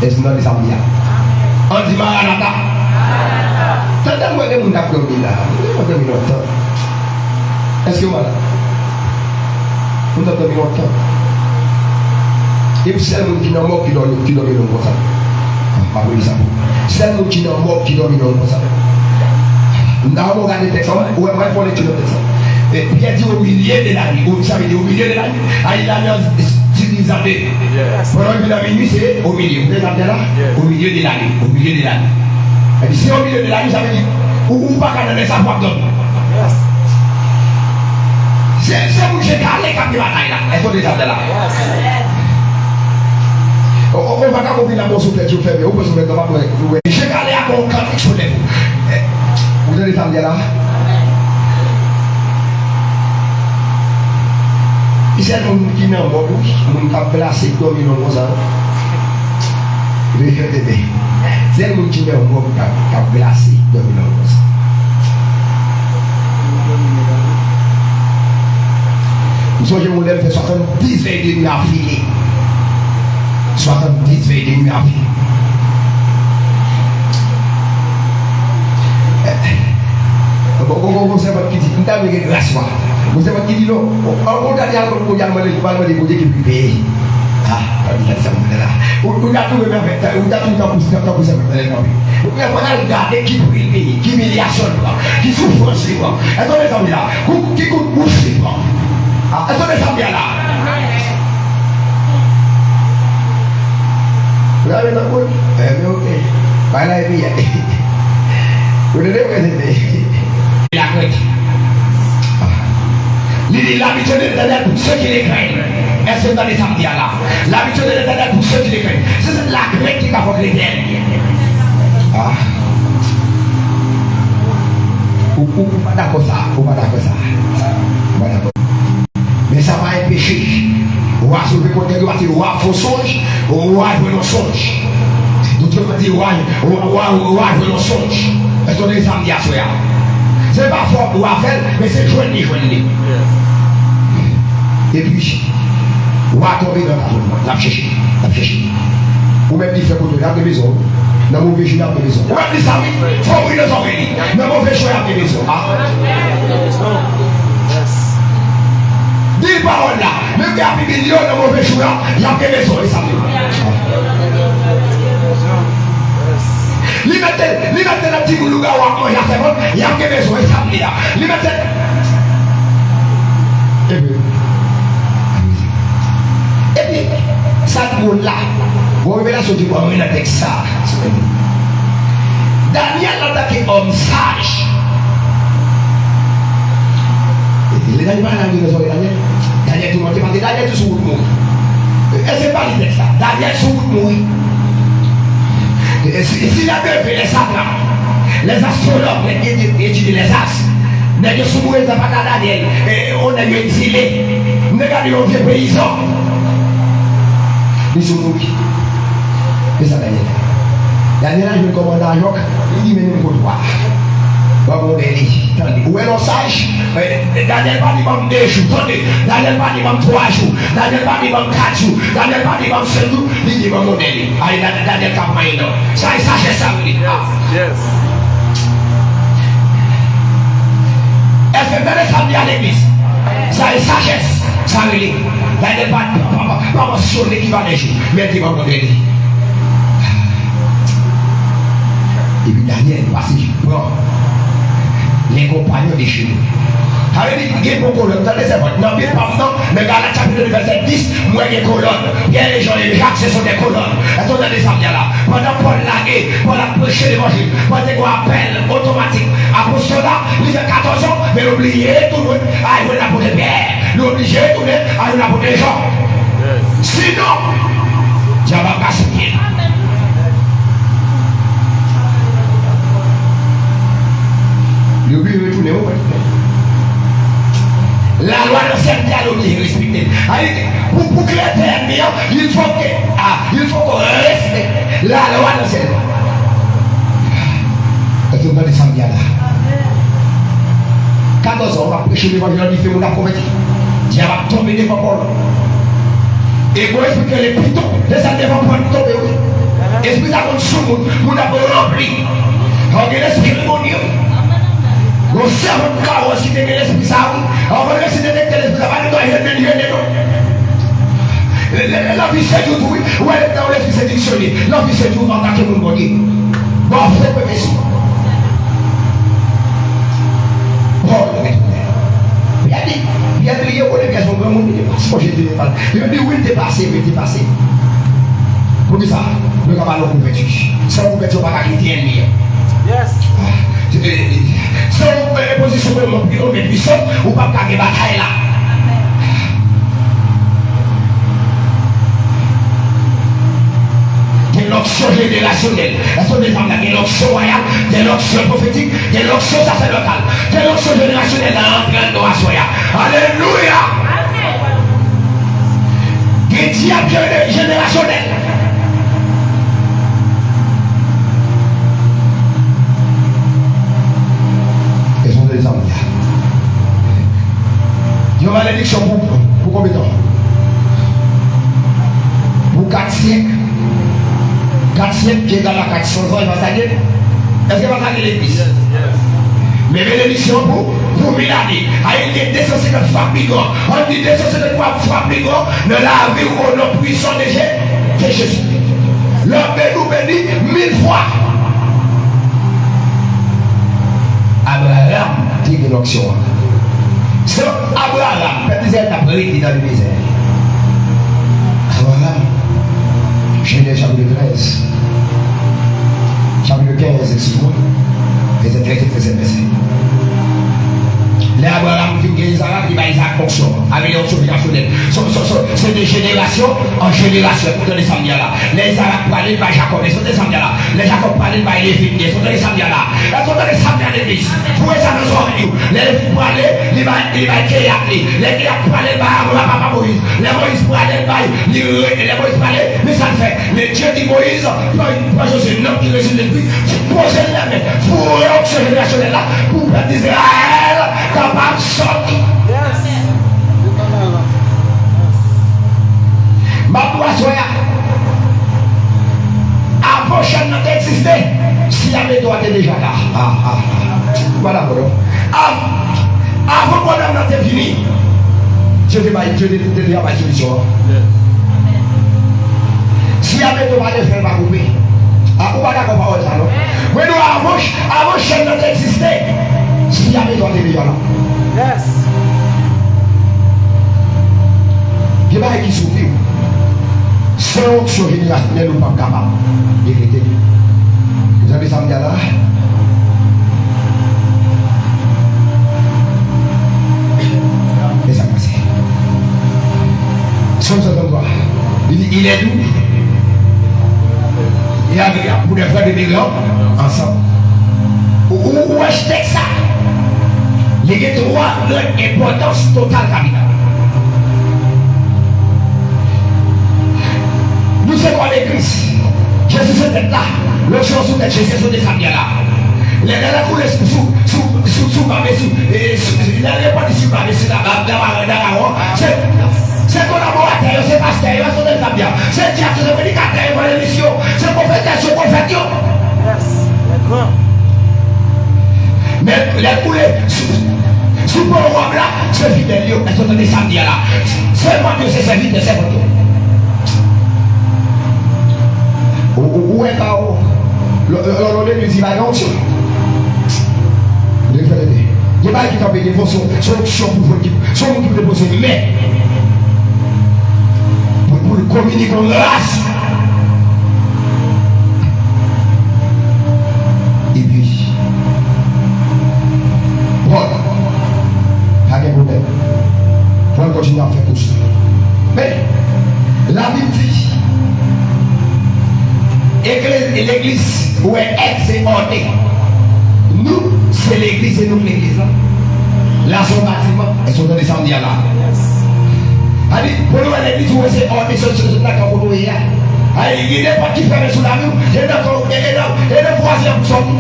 Est-ce que nous avons des samedis là? On dit Maranatha. Tentang moi que mon applaudit là. Est-ce que voilà? Mon applaudit longtemps. Et puis c'est le monde qui n'a mort qui dorme dans le ça. Ma bonne ça. C'est le monde qui n'a mort qui dorme dans le ça. Nous avons regardé des hommes où on va faire les choses de ça. Et puis il dit au milieu de la nuit. Vous savez au milieu de la nuit. Il a mis 10 années. Pendant la minuit c'est au milieu. Vous êtes là? Au milieu de la nuit. Au milieu de la nuit. Et puis si au milieu de la nuit, ça veut dire ou pas qu'à donner sa voix d'homme. C'est vous qui avez la bataille là. Est-ce que vous êtes là? On va pas comprendre la motion que tu fais, mais on peut se mettre dans la boîte. J'ai gardé à mon camp sur les vous. Vous êtes là? Il y a des gens qui n'ont pas bouche, qui n'ont pas placé comme ils l'ont ça. C'est le monde qui n'ont pas placé comme ils l'ont ça. Nous sommes gens qui ont fait 70 veilles de nuit à filer. 70 veilles de nuit à filer. Vous savez qui dit, nous avons une grâce. Vous savez qui dit non? On a dit à l'autre, on a dit que qui paye. Ah, on a dit ça, on a trouvé même avec ça, on a trouvé comme ça, comme ça, on a regardé qui paye, qui humiliation, qui souffrance, attendez ça là, qui coûte bouche, attendez ça bien là. Vous avez la coupe? Mais ok. Voilà, et bien. Vous devez présenter. La crête. L'habitude de l'éternel pour ceux qui les craignent. Est-ce que dans les samedis là? L'habitude de l'éternel pour ceux qui les craignent. C'est la crête qui va faire l'éternel. Ah. Ou pas d'accord ça. Ou pas d'accord ça. Pas d'accord. Mais ça va empêcher. On va se récolter, on va dire, on va faire songe, on va jouer nos songes. D'autres vont dire, on va jouer nos songes. Est-ce qu'on est samedi à soir? C'est pas fort pour faire, mais c'est joindre. Et puis, On va tomber dans ta zone. La chercher. Ou même dire que tu as des maisons. Dans mon mauvais choix, il y a des maisons. Ou même dire ça, oui. Il faut ouvrir les oreilles. Dans mon mauvais choix, il y a des maisons. Dis parole là. Même qu'il y a des millions dans mon mauvais choix, il y a des maisons. Et ça Li mette la petite boulou gars ou il y a fait bon, il y a des maisons. Et ça Li mette. Et puis, ça pour là. Vous révélation du bon, il a dit ça. Daniel a attaqué homme sage. Les animaux ont dit Daniel tout le monde parce que Daniel tout sur le monde. Et c'est pas le texte là. Daniel sur le monde. Et s'il a deux les satrapes, les astrologues, les qui étudient les astres, les qui sont morts dans Daniel, on a eu exilé. Nous regardons les vieux paysans. Ils sont morts. C'est ça Daniel. Daniel a eu le commandant à Joc, il dit mais nous ne pas. Bon, où est le sage? Daniel va dire 2 jours, Daniel va dire 3 jours, Daniel va dire 4 jours, Daniel va dire 5 jours, il dit mon modèle. Allez, Daniel campagne. Ça est sagesse, ça veut dire. Yes. Est-ce que Daniel samedi à l'église? Ça est sagesse, ça veut dire. Daniel va pas mentionner qui va les jours, mais il dit mon modèle. Et puis Daniel, parce qu'il prend les compagnons des chez nous. Avec des colonnes, dans les époques, non, mais pas maintenant, mais dans la chapitre verset 10, moi j'ai des colonnes. Pierre et Jean et Jacques, ce sont des colonnes. Et tout dans les samedis là. Pendant Paul lagué, pour la prêcher l'évangile, pendant qu'on appelle automatique, apostolat, il fait 14 ans, mais l'obligé tout le monde, il veut l'apôtre Pierre, l'obligé tout le monde, il veut l'apôtre Jean. Sinon, Dieu va casser pied. Le but est retourner au la loi de cette dialogue est respectée. Pour que l'éternel, il faut qu'on respecte la loi de cette dialogue. Et tout le monde est samedi là. 14 ans, on va prêcher l'évangile, on fait mon converti. Dieu va tomber devant Paul. Et pour expliquer les pitons, les années vont prendre tomber. Esprit ça comme sous, mon abord rempli. Regardez l'esprit démonieux. Nous servons de chaos qui dégueule l'esprit ça. On va laisser détecter l'esprit ça. On va nous la vie c'est tout, oui. Où est dans l'esprit c'est dictionné. La vie c'est tout en tant que mon body. Bon, frère, professeur. Bon, il y a des liens où les personnes vont nous dépasser. Moi, j'ai dépassé. Il dit oui, dépasser. Pour ça, nous avons la couverture. Sans couverture, on va pas quitter ennemi. Yes. Sans position de mon bureau, mais puissant, on ne va pas gagner bataille là. Des l'onction générationnelle. Elles sont des femmes là, des l'onction royale, des l'onction prophétique, des l'onction sacerdotale, des l'onction générationnelle en train de assoya. Alléluia. Des diables générationnels. Les hommes. Dieu va l'élection pour combien de temps? Pour 4 siècles. 4 siècles qui est dans la 400 ans, il va s'allier. Est-ce qu'il va s'allier l'église? Mais bénédiction pour 1000 années. Il est 250 fois plus grand. On dit 250 fois plus grand de la vie où on a puissant de Jésus. L'homme nous bénit 1000 fois. Abraham dit que l'onction. C'est Abraham, peut-être a pris dans le misère. Abraham, Genèse chapitre 13, chapitre 15, excuse-moi, verset 13 et 13. Les Abraham qui ont Isaac, qui va Isaac fonction, avec l'onction générationnelle. C'est de génération en génération, dans les samedis là. Les Isaac parlent par Jacob, ils sont des samedis là. Les Jacob parlent par les filles, ils sont des samedis là. Ils sont des samedis à l'église. Pour ça, nous sommes venus. Les filles parlent, les Kéyak, les Kéyak parlent par Papa Moïse. Les Moïse parlent par les Moïse parlent, mais ça le fait. Les Dieu dit Moïse, toi Josué, l'homme qui résume l'esprit, posez la main pour l'onction générationnelle là, pour peuple d'Israël. Capable de sortir. Avant chaîne n'a existé, si la méthode était déjà là. Voilà, bon. Avant que madame n'a fini, je vais dire ma solution. Si la méthode va faire ma couper, on va d'accord par ça, non? Mais nous, avant chaîne n'a existé, si la méthode était déjà là. Yes. Il y a qui souffrent. C'est autre chose qui n'est pas capable d'hériter. Vous avez ça là? Et ça passe. Somme ça donne quoi? Il est doux. Il est agréable pour les frères de migrants ensemble. Où acheter ça? Il y a trois importance totale capitale. Nous sommes quoi l'église? Jésus était là. Le jour sous tête, Jésus sont des familles là. Les dernières coulées sous ma maison. Il n'a pas dit sous ma maison c'est collaborateur, c'est pasteur, c'est des familles. C'est diacre, c'est prédicateur, c'est l'émission. C'est prophéteur, c'est prophète. Mais les coulées sous le roi là, c'est fidèle. Elles sont des samedis là. Seulement Dieu s'est servi de ces photos. Où est Pao? Le lui dit, va non, il n'y a pas qui t'a payé des fausses solutions pour déposer, mais pour communiquer en grâce. Et puis, Paul, pas de problème. Paul continue à faire tout ça. Mais, la Bible dit, l'église où est exécutée. Nous, c'est l'église et nous l'église. Là, son bâtiment, elles sont dans les samedis là. Allez, pour nous, l'église où c'est ordé, c'est là qu'on peut y aller. Allez, il n'est pas qui fait sous la mur, et le voisin pour sortir.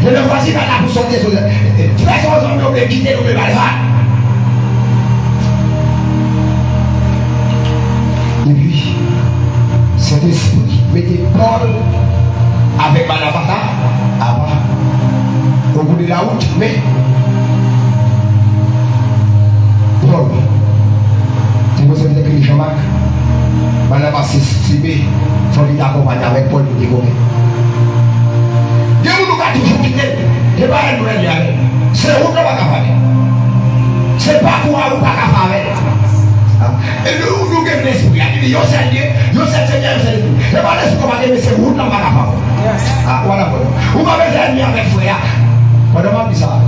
Et le voisin va là pour sortir. Très souvent, on peut quitter le balai. Et puis, cet esprit mettez Paul avec Manabata au bout de la route, mais Paul, c'est pour ça que les Jean-Marc, Manabata s'est estimé, il faut qu'il accompagne avec Paul pour découvrir. Dieu nous a toujours quitté, c'est pas un nouvelle diable, c'est où nous va faire. C'est pas pour nous pas faire. Et nous avons l'esprit, il y a Seigneur, il y a Seigneur, et pas l'esprit qu'on va dire, mais c'est vous, non, pas capable. Voilà, vous m'avez fait avec frère. Pendant que ça,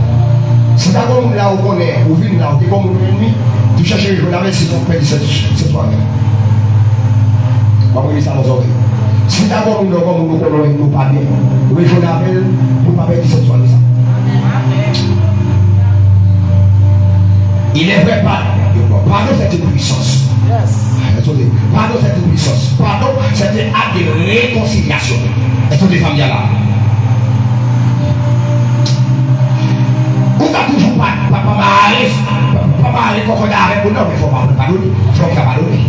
c'est d'abord là où on est, où vient là, où tu es comme une ennemi, tu cherches à jouer avec si ton père dit cette soirée. On va dire ça dans nos oreilles. Si d'abord nous nous pas bien, nous jouons avec nous pas dire cette soirée. Il est vrai, pardon, c'est une puissance. Pardon, c'est une puissance. Pardon, c'est un acte de réconciliation. Est-ce que les familles là? On n'a toujours pas marié qu'on a avec nous, mais il ne faut pas pardonner. Il faut pas pardonner.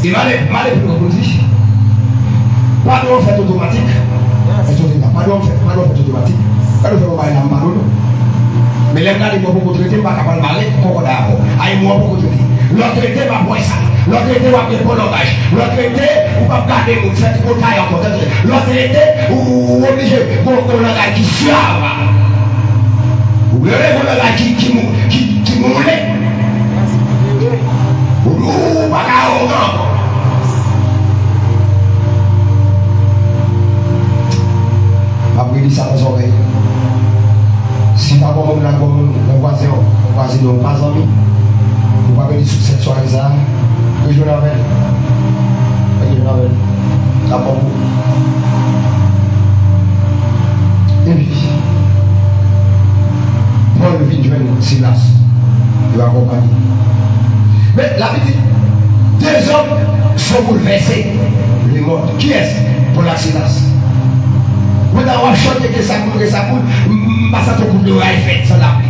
Il m'a dit pour nous dire. Pardon, fait automatique. Pardon, fait automatique. Pardon, fait automatique. Mais les gars, ils vont beaucoup traiter, pas capable de parler, qu'on a avant. Ils vont beaucoup traiter. L'autre traité va boire ça. L'autre traité va faire le langage. L'autre traité, on va garder mon fait pour taille encore. L'autre traité, on est obligé pour le langage qui suave. Vous voulez le langage qui moule. Ou pas arrogant. Après, il dit ça dans les oreilles. Si tu as un voisin, non pas ami, vous pouvez dire sur cette soirée là, que je l'avais. D'abord, et puis, Paul vient joindre Silas, il va accompagner. Mais la petite, deux hommes sont bouleversés, les morts. Qui est-ce? Paul et Silas. Vous avez chanté que ça coule, pas ça te coupe de rail fait, ça l'a pris.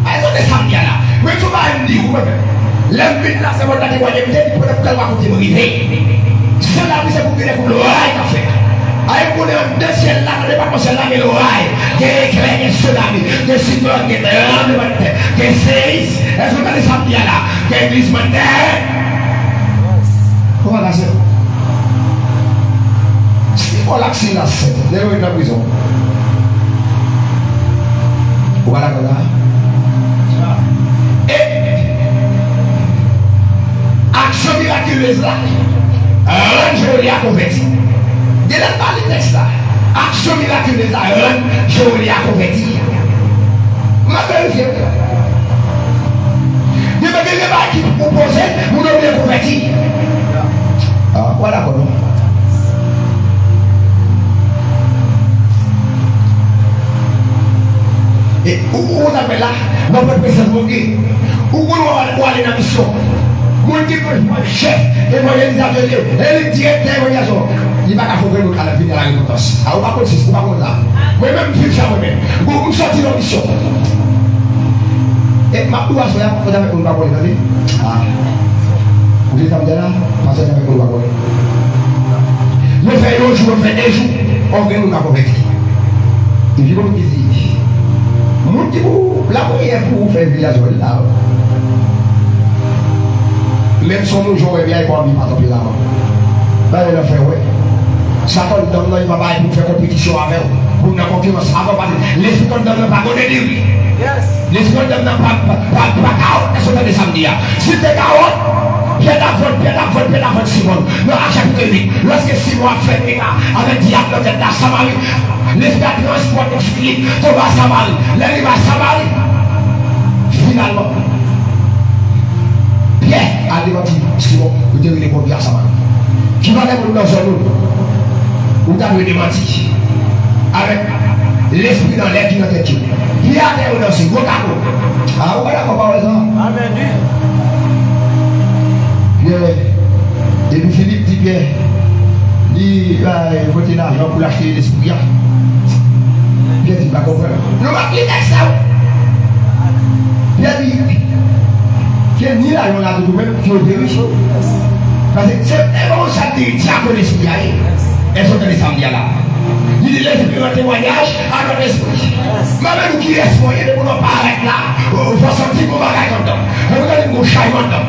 Elles sont des familles là. Mais tu vas me dire, L'embut là, c'est votre témoignage, pour le cas où vous arrivez. Cela, c'est pour que vous l'oreille qu'a fait. Aïe, pour le deuxième là, ne pas penser là, mais l'oreille. Des éclairs, des tsunamis, des cyclones, des tremblements de terre, des séismes. Est-ce que vous avez ça bien là? Des glissements de terre. Comment ça se fait? Si on l'a accident là, c'est dans la prison. Voilà comme ça. Et action miraculeuse là, un jour à converti. Il n'a pas le texte là. Action miraculeuse là, un jour à converti. Ma belle fille. Il m'a dit qui proposait, vous n'avez converti. Ah, voilà comment. Et où on appelle là, notre président Mogué, où on va aller dans la mission. Mon chef évangélisateur, et le directeur évangélisation, il va pas faire à la vie de la réponse. Alors, on va continuer, on va continuer. Moi-même, je suis ça moi-même. Vous sortez dans la mission. Et ma doua, c'est là, vous avez un bagage, vous avez ah. Vous êtes là, parce que vous avez un bagage. Je fais un jour, je fais des jours, on vient nous convaincre. Et puis, comme je dis, la prière pour vous faire village là. Même si nous jouons bien, il va bien pas tomber là-bas. Là, il a fait, ouais. Satan donne, il va pour faire compétition avec vous. Pour une concurrence avant, l'esprit donne pas connaître lui. L'esprit donne pas carotte, c'est ce samedi. Si tu es carotte, pied d'avant, Simon. Non, à chapitre 8, lorsque Simon a fait avec diable dans la Samarie, l'esprit a transporté Philippe, Thomas Samarie, l'arrivée à Samarie. Finalement, Pierre a dit, Simon, vous devez les conduire à Samarie. Qui va aller dans zone où vous avez démenti avec l'esprit dans l'air qui n'a pas été. Pierre a été dans ce gros cadeau. Ah, voilà comment on ça. Amen. Pierre, et puis Philippe dit Pierre, il va voter l'argent pour l'acheter l'esprit. Pierre dit, pas comprendre. Nous va cliquer ça. Pierre dit, Pierre ni l'argent là de nous-mêmes, qui est vérifié. Parce que c'est vraiment ça qui est diable l'esprit. Elles sont dans les samedis là. Il dit l'esprit un témoignage à notre esprit. Même qui est moyen de ne pas arrêter là. Il faut sentir qu'on va arrêter comme ça. Regardez mon chat comme ça.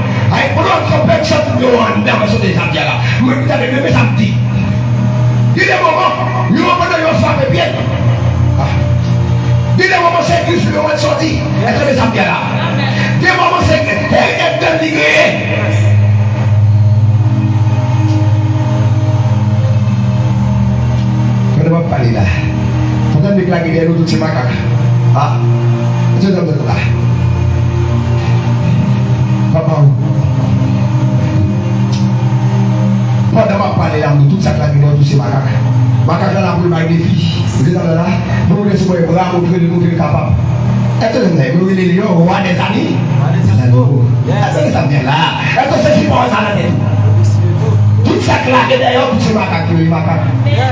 Pour notre personne de l'eau dans les samedis là. Mais vous avez le samedi. Il est moment, il est moment de nous frapper bien. Il est moment c'est Christ le moment de sortir. Être les samedis là. Il est moment c'est être de l'igrer. Je ne vais pas parler là. Il faut que la guerre nous tous ces macaques. Ah, je ne vais pas là. Papa, pendant que je parle là, nous tous ces macaques, tous ces macaques. Macaques là pour le défi. Vous êtes là, vous laissez moi bras, vous pouvez nous faire capable. Est-ce que vous voulez le roi des amis? Est-ce que ça vient là? Est-ce que c'est qui pense à la tête? Tout ça claqué d'ailleurs, tous ces macaques, il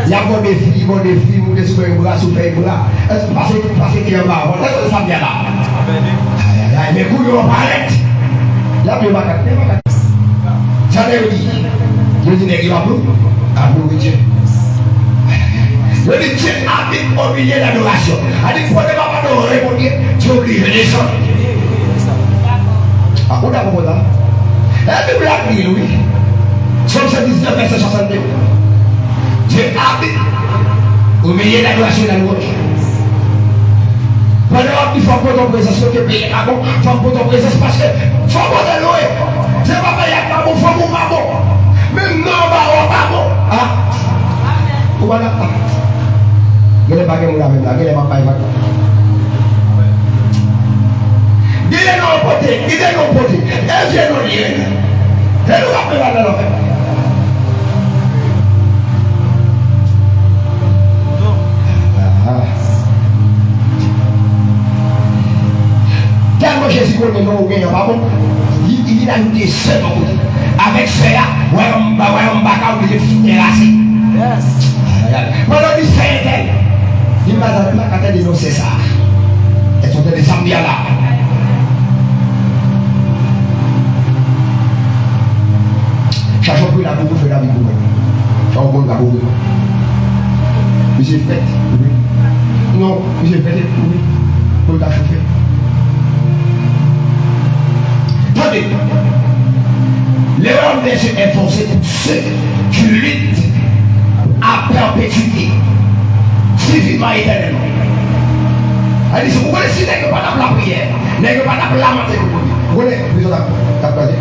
y a bon défi, vous laissez moi bras, vous faites bras. Est-ce que parce qu'il y a un bras, est-ce que ça vient là? Mais couilles vont paraître. Il y a plus de macaques. Ça veut dire, je dis, il va plus, à Dieu. Le Dieu habite au milieu de l'adoration. A dit, pour ne pas répondre, tu oublies les gens. Ah, on a compris ça. La Bible a dit, oui. Somme 19, verset 62. Dieu habite au milieu de l'adoration de la louange. Pendant qu'il faut que ton présence soit payée à bon, il faut que ton présence parce que il faut que ton louer. C'est pas payé à bon, il faut que ton bon. Même non, pas bon. Ah, voilà. Gile pakai mula mula, gile pakai pakai. Gile no pote, evie no liye. Hello pakai pada lo. Tellement Jésus connaît nos gagnants, pas bon. Il a ajouté seul avec cela, ouais on va pas oublier terrasser. Yes. Pendant qu'il fait il m'a dit non c'est ça. Et sont des samedis là. bon va ouvrir. Monsieur fait, oui. Non, monsieur fait, oui. Pour le chauffer. Attendez. L'erreur de Dieu est forcée pour ceux qui luttent à perpétuité, suivant éternellement. Elle dit, vous connaissez, n'est-ce pas la prière, n'est-ce pas la lamentation. Vous connaissez, vous avez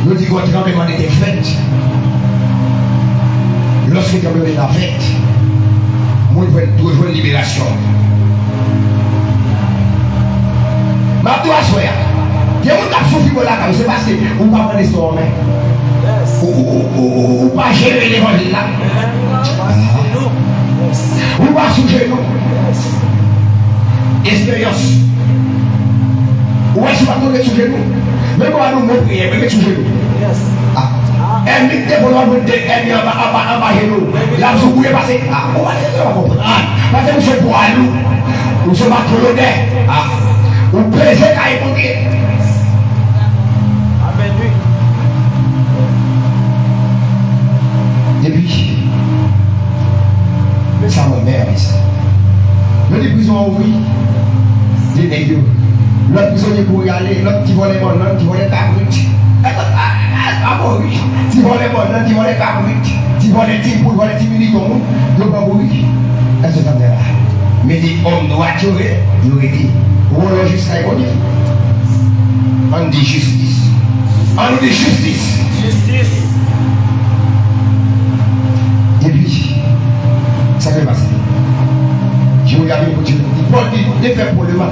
nous dit que le tremblement était fait. Lorsque le tremblement était fait, nous devons jouer une libération. Ma toi, soya. Il y a un qui souffre là, c'est parce que vous ne pouvez pas l'histoire. Ou pas gérer l'évangile là. Ou pas sous genou. Expérience. Ou est-ce que vous ne pouvez pas sous genou? Même quand nous nous prions, mais sous genou. Elle me dit pour nous de elle en bas genou. Là vous pouvez passer. On va pas comprendre. Parce que nous sommes pour nous. Nous sommes pas trop loin. Vous pesez quand il faut dire. Amen. Depuis, ça me mère ici. Le prison ouvri, des nègres. L'autre prisonnier pour y aller, l'autre qui vole les bonnes, l'autre qui vole les cabrit. Qui vole les bonnes, l'autre qui vole les cabrit. Qui vole les petits pour voler les 10 minutes au monde, l'autre pas mourir. Est-ce que ça me là? Mais des hommes noirs qui auraient dit, on va jusqu'à écouter. On dit justice. On dit justice. Justice. Et puis, ça fait passer. Je regarde le côté. Paul dit, il fait pour le mal.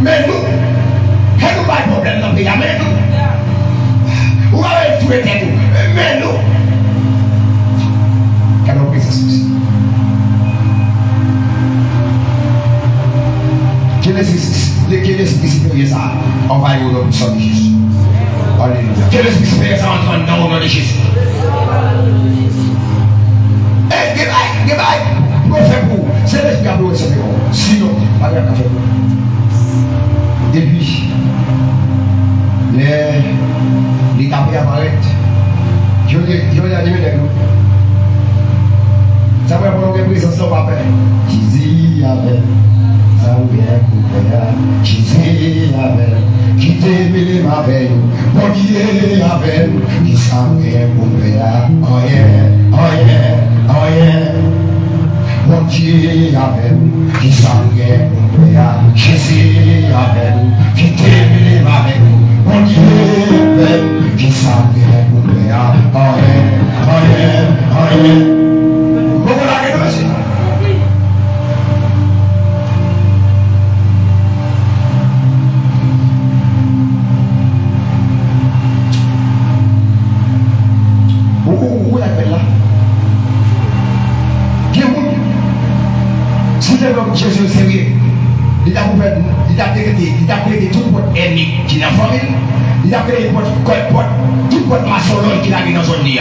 Mais nous, nous pas de problème dans le pays. Mais nous, vous avez tout été tout. Mais nous, quand on prie ça aussi. Quel est l'esprit supérieur ça? On va y aller au nom de Jésus. Alléluia. Quel est l'esprit supérieur ça entre dans le nom de Jésus? Eh, goodbye. Pour faire pour. C'est l'esprit à vous, c'est bon. Sinon, pas de faire. Depuis, les tapés apparaissent. Je vais dire avec nous. Ça va pour une présence de papa. Jésus avec. Ça vient pour Jésus avec. Qui t'aime avec. Pour qui est avec. Qui s'en vient pour oh yeah. Pour qui est avec. Qui s'en vient pour Jésus avec. Qui t'aime avec. Pour qui est avec. Qui s'en vient pour oh yeah. Comment la gueule, où l'appelle là? Si tu comme Jésus sérieux, il t'a créé tout votre ennemi qui est dans la famille, il t'a créé tout votre maçonnerie qui est dans son lit.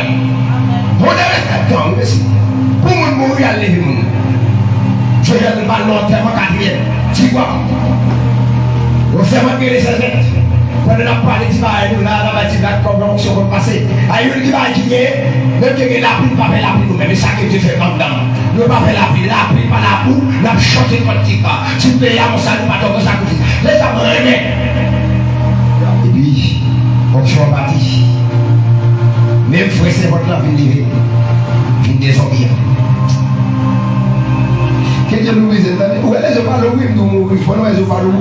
On est là, merci. Pour moi, mourir à l'église, je vais le ballon tellement quatrième. Tu vois? On fait manquer les serviettes. Quand on a parlé de ça, nous là, on va dire comment on se repasser. Aïe, qui va dire, même que la pluie, pas la pluie, nous-mêmes, ça que Dieu fait comme dans. Nous pas faire la pluie, pas la boue, nous avons chanté notre petit pas. Si tu payes à mon salut, pas ton sacrifice. Laisse-moi remettre. Et puis, on se bâti. Même frère, c'est votre vie livrée. Vie désobéir. Que Dieu nous dise, où est-ce que je parle au oui, nous mourir, il faut nous est-ce que je parle au oui.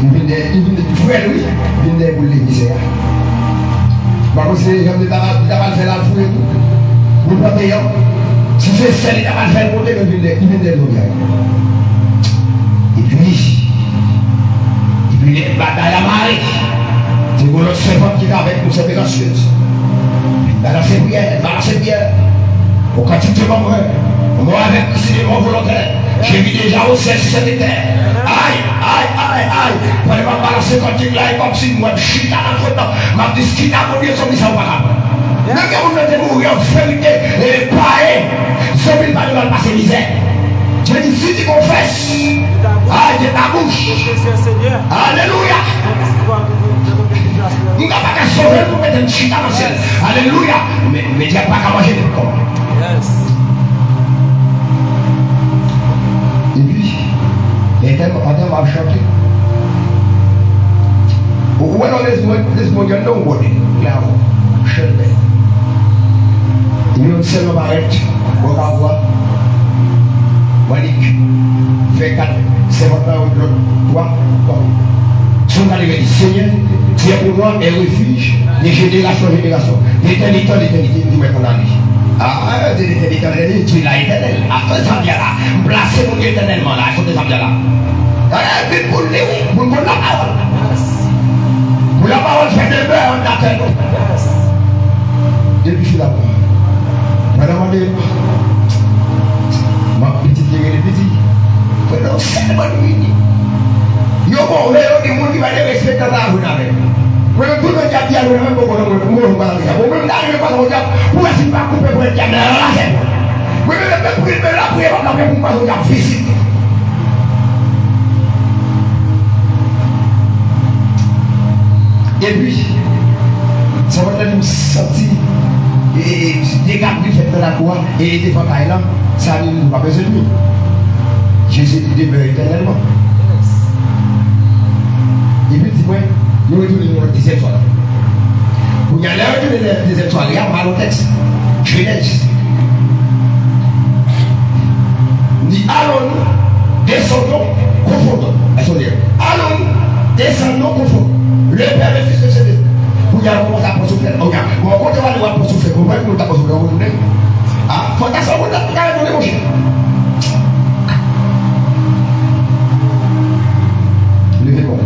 Il vient de frère, oui, il vient de pour l'église. Par contre, c'est comme il n'a pas fait la fouille. Vous ne pouvez pas. Si c'est celle qui n'a pas fait le côté, il vient de l'oublier. Et puis, les batailles à marée. C'est pour notre servant qui est avec nous, c'est gracieuse. Balancez bien. Au quantité de moi avec mon volontaire. J'ai vu déjà au ciel sur cette terre. Aïe. Pour ne pas balancer quand il là, comme si moi je suis dans notre temps. Ma dit ce qui n'a pas bien son mission pas. Même quand vous mettez mourir en vérité et pareil, ce qu'il va nous passer misère. Je dis si tu confesses, aïe de ta bouche. Alléluia. Nous n'avons pas qu'à sauver pour mettre une chita dans le ciel. Alléluia. Mais Dieu n'a pas qu'à manger des corps. Et puis, l'Éternel va chanter. Où est-ce que you know what it is? Là, chanter. Il y a une seule barrette. On va voir. Malik, fait 4, c'est votre toi. Son arrivé, Seigneur, tu es pour moi un refuge de génération en génération, d'éternité en éternité, nous mettons la vie. Ah, de l'éternité, tu es là éternel. Après ça vient là, placez mon Dieu éternellement là, il faut que ça vienne là. Mais pour la parole. Pour la parole, fait des beurre, on attend. Depuis que je suis là, madame, ma petite guerre de petit, il faut c'est une bonne nuit. Yo bon, on dit mon qui va respecter la route avec. Moi tout le monde a dit à nous même beaucoup de pas là. Moi même d'arriver pas au diable, pour essayer pas couper pour le diable là c'est. Moi même pour la prière on a fait pour pas au diable physique. Et puis ça va nous sortir et des gars qui fait dans la croix et devant Kaila, ça nous pas besoin de lui. Jésus dit de éternellement. Et puis, dis-moi, nous retournons dans le deuxième soir. Pour y aller retourner dans le deuxième soir, il y a mal au texte. Genèse. Dit allons, descendons, confondons. Allons, descendons, confondons. Le Père et le Fils de Saint-Esprit. Pour y aller, on va souffler. Regarde, on va continuer à souffler. Pourquoi nous avons soufflé? Ah, faut que ça soit carrément l'émotion. Levez-moi.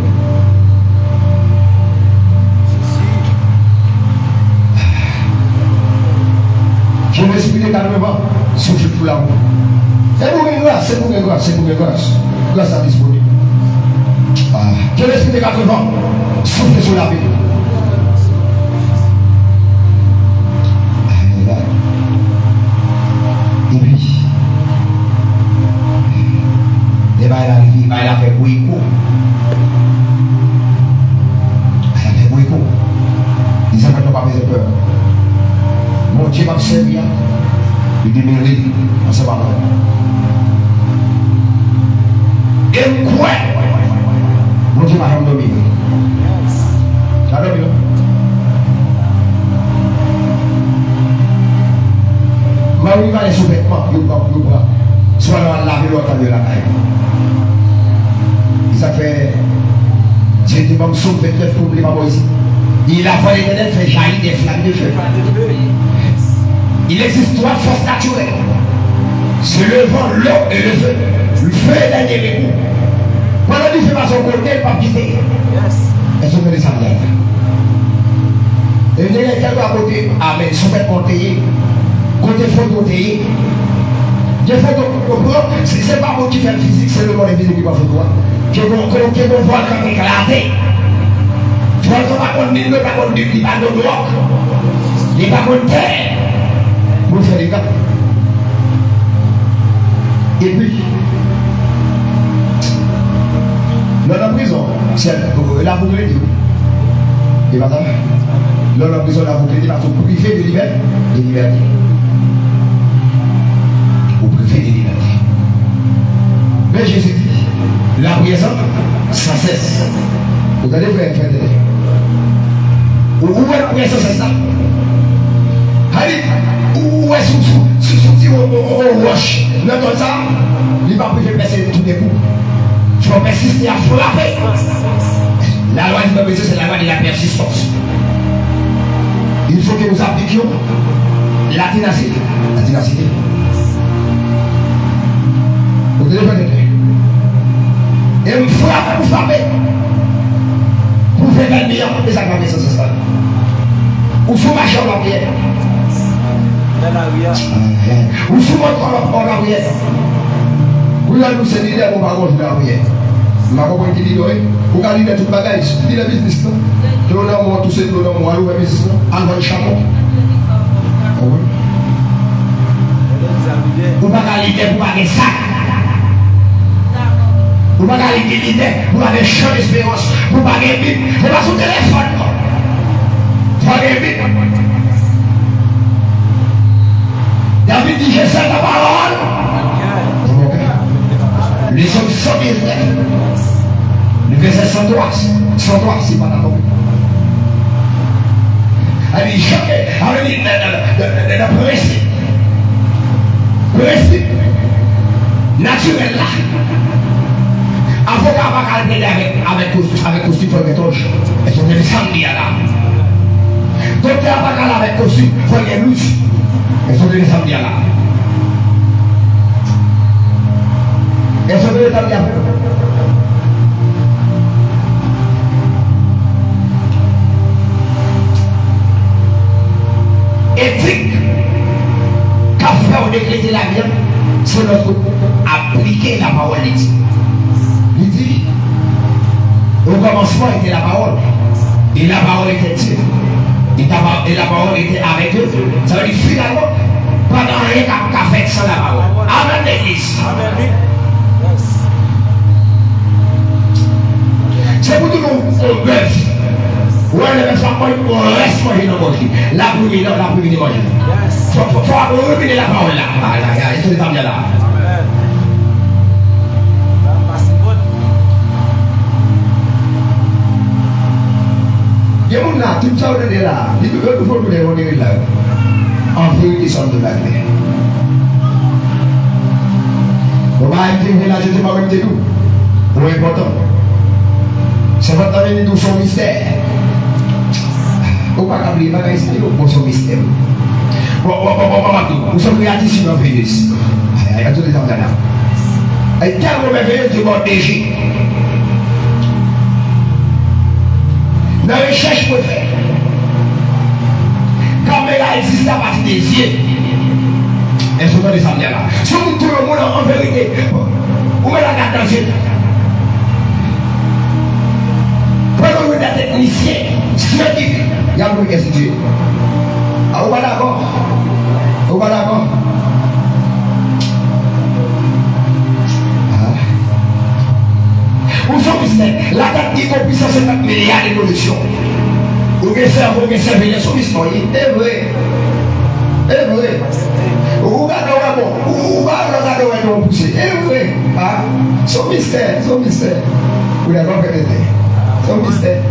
Je vais expliquer calmement, souffle tout là-haut. C'est pour mes grâces, c'est pour mes grâces, c'est pour mes grâces. Grâce à disponible. Je vais expliquer calmement, souffle sur la vie. Et puis, il va faire bouillir. Elle a fait bouillir. Il s'en fait pas besoin de peur. Mon Dieu m'a servi, il dit mérite, on se va. Et quoi? Mon Dieu m'a dominer. Tu as dominé? Marie va les sous-vêtements, il va soit dans la vie, l'autre de la caille. Ça fait, j'ai dit, bon, sauf 29 pour les mamans ici. Il a fallu l'éternel fait jaillir des flammes de feu. Il existe trois forces naturelles. C'est le vent, l'eau et le feu. Le feu est dernier les coups. Pendant qu'il fait pas son côté, il ne va pas quitter. Est-ce que vous les savez? Et vous avez quelqu'un à côté, amen, sont fait monter, côté photo, des photos, ce n'est pas moi qui fais le physique, c'est le monde physique qui va faire quoi. Que vous voit comme éclaté. Tu vois, il ne va pas contre mille, il ne va pas contre du, il va pas contre roc, il ne va pas contre terre. Vous faites des gars. Et puis, dans la prison, c'est l'avoué de Dieu. Et madame, dans la prison, l'avoué de Dieu, parce que vous privé de liberté. Vous privé de liberté. Mais Jésus dit, la prière sans cesse. Vous allez faire où est la prière sans cesse là? Allez, où est-ce que vous roche? Dans ça, il va priver de passer tous les coups. Tu vas persister à frapper. La loi du Bible, c'est la loi de la persistance. Il faut que nous appliquions la ténacité. La ténacité. Vous devez faire des clés. Et me frapper pour frapper. Pour faire le meilleur. Et ça va faire ça. Ou faut marcher en arrière. Ou faut monter en arrière. Vous avez nous c'est l'idée pour pas jouer en arrière. Vous n'avez pas compris l'idée. Vous avez l'idée de tout bagage. Vous avez l'idée de business. Tout le monde, tout ce que nous avons, nous avons business. On va le chameau. Vous n'avez pas l'idée pour pas ça. Vous n'avez pas l'idée pour pas champ d'espérance. Vous n'avez pas l'idée pour pas son téléphone. David dit, je sais ta parole. Les hommes 119. Le verset 103, c'est pas d'accord. Allez, allez, le principe naturel là. Avocat va calmer avec costume pour les torches. Elles sont des samedis là. Docteur va calmer avec costume pour les louches. Elles sont des samedis là. Elles sont des samedis là. Éthique qu'a fait au décréter la vie, c'est notre appliquer la parole de Dieu. Il dit, au commencement était la parole, et la parole était Dieu, et la parole était avec eux. Ça veut dire finalement, pendant rien qu'a fait sans la parole. Amen l'église. C'est pour tout le monde, bœuf. Ouais, les gens restent manger dans le manger. La première manger. Il faut revenir la parole là. Il faut les amener là. Il y a un là, tout ça on est là. Il faut que nous on est là. En vérité, ils sont de la terre. On va être là, je ne sais pas même tout. C'est important. C'est votre avis de son mystère. On ne va pas oublier, c'est son mystère. Nous sommes créatifs sur notre Vénus. Il y a tous les temps là. Et tellement merveilleux du monde d'Égypte. La recherche pour faire. Quand elle existe à partir des yeux, elles sont dans les samedis là. Surtout tout le monde en vérité. Où est la garde dans les yeux? Prenons le technicien, scientifique. Il y a un peu de Dieu. Ah, on va d'accord. On va d'accord. Où sont la date qui est puissance 50 milliards de production. Où est-ce que vous servez les soumissions? C'est vrai. C'est vrai. Où va le pousser? C'est vrai. Son mystère. Vous l'avez répété. Son mystère.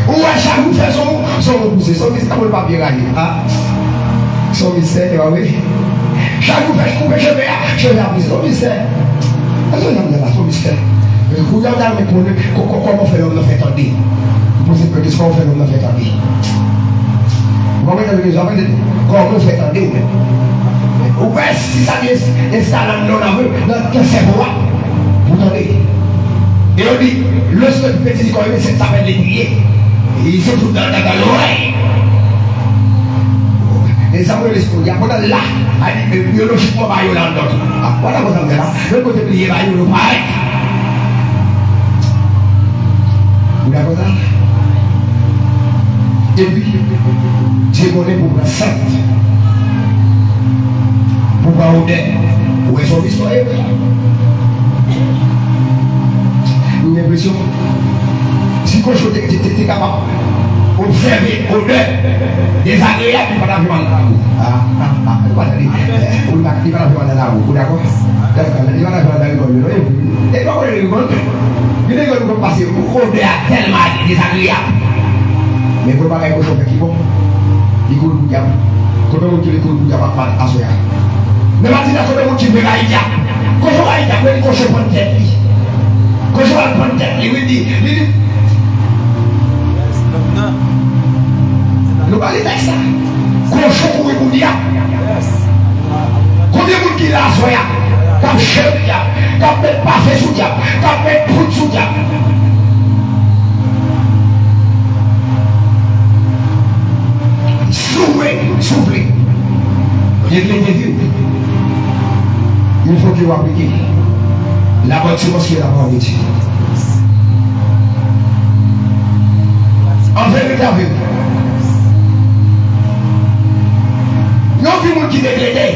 Où à chaque fois fait son repoussé? Son mystère pour le papier gagné. Son mystère, oui. Chaque fois fait je vais appuyer son mystère. Son mystère. Vous regardez comment fait l'homme fait tendre. Vous posez que qu'est-ce qu'on fait l'homme fait tendre. Vous voyez que les hommes comment fait tendre. Vous voyez si ça installe dans le cerveau. Vous entendez. Et on dit, le seul petit corps, ça s'appelle les prier. Il se trouve dans l'oreille. Et ça veut l'esprit. Il y a pas là, biologiquement, il y a d'autres. Voilà comment ça là. Le côté prier, il y a pareil. Vous l'avez ça? Et puis, Dieu connaît pour la sainte. Pour pas honnête. Où est son histoire? Une impression. Si quand je t'es capable d'observer l'odeur désagréable, il ne va pas dans la roue. Il va pas dans la roue. D'accord? Il va pas dans la roue. Et pas dans la roue. Il ne va pas passer l'odeur tellement désagréable. Mais pour ne pas avoir un cochon qui est bon, il coule le diable. Quand on dit qu'il coule le diable, il va pas à soya. Mais maintenant, quand on dit qu'il veut la diable, quand on va dire qu'il cochon prend tête. Quand je vais prendre tête, il dit, nous parlons de ça. Cochon pour le diable. Combien de gens qui l'a soya, qui chef diable, qui met parfait sous diable, qui met poudre sous diable. Soufflez. Il faut que vous appliquiez. La bonne chose qui est la parole de Dieu. En vérité, non plus monde qui décrété,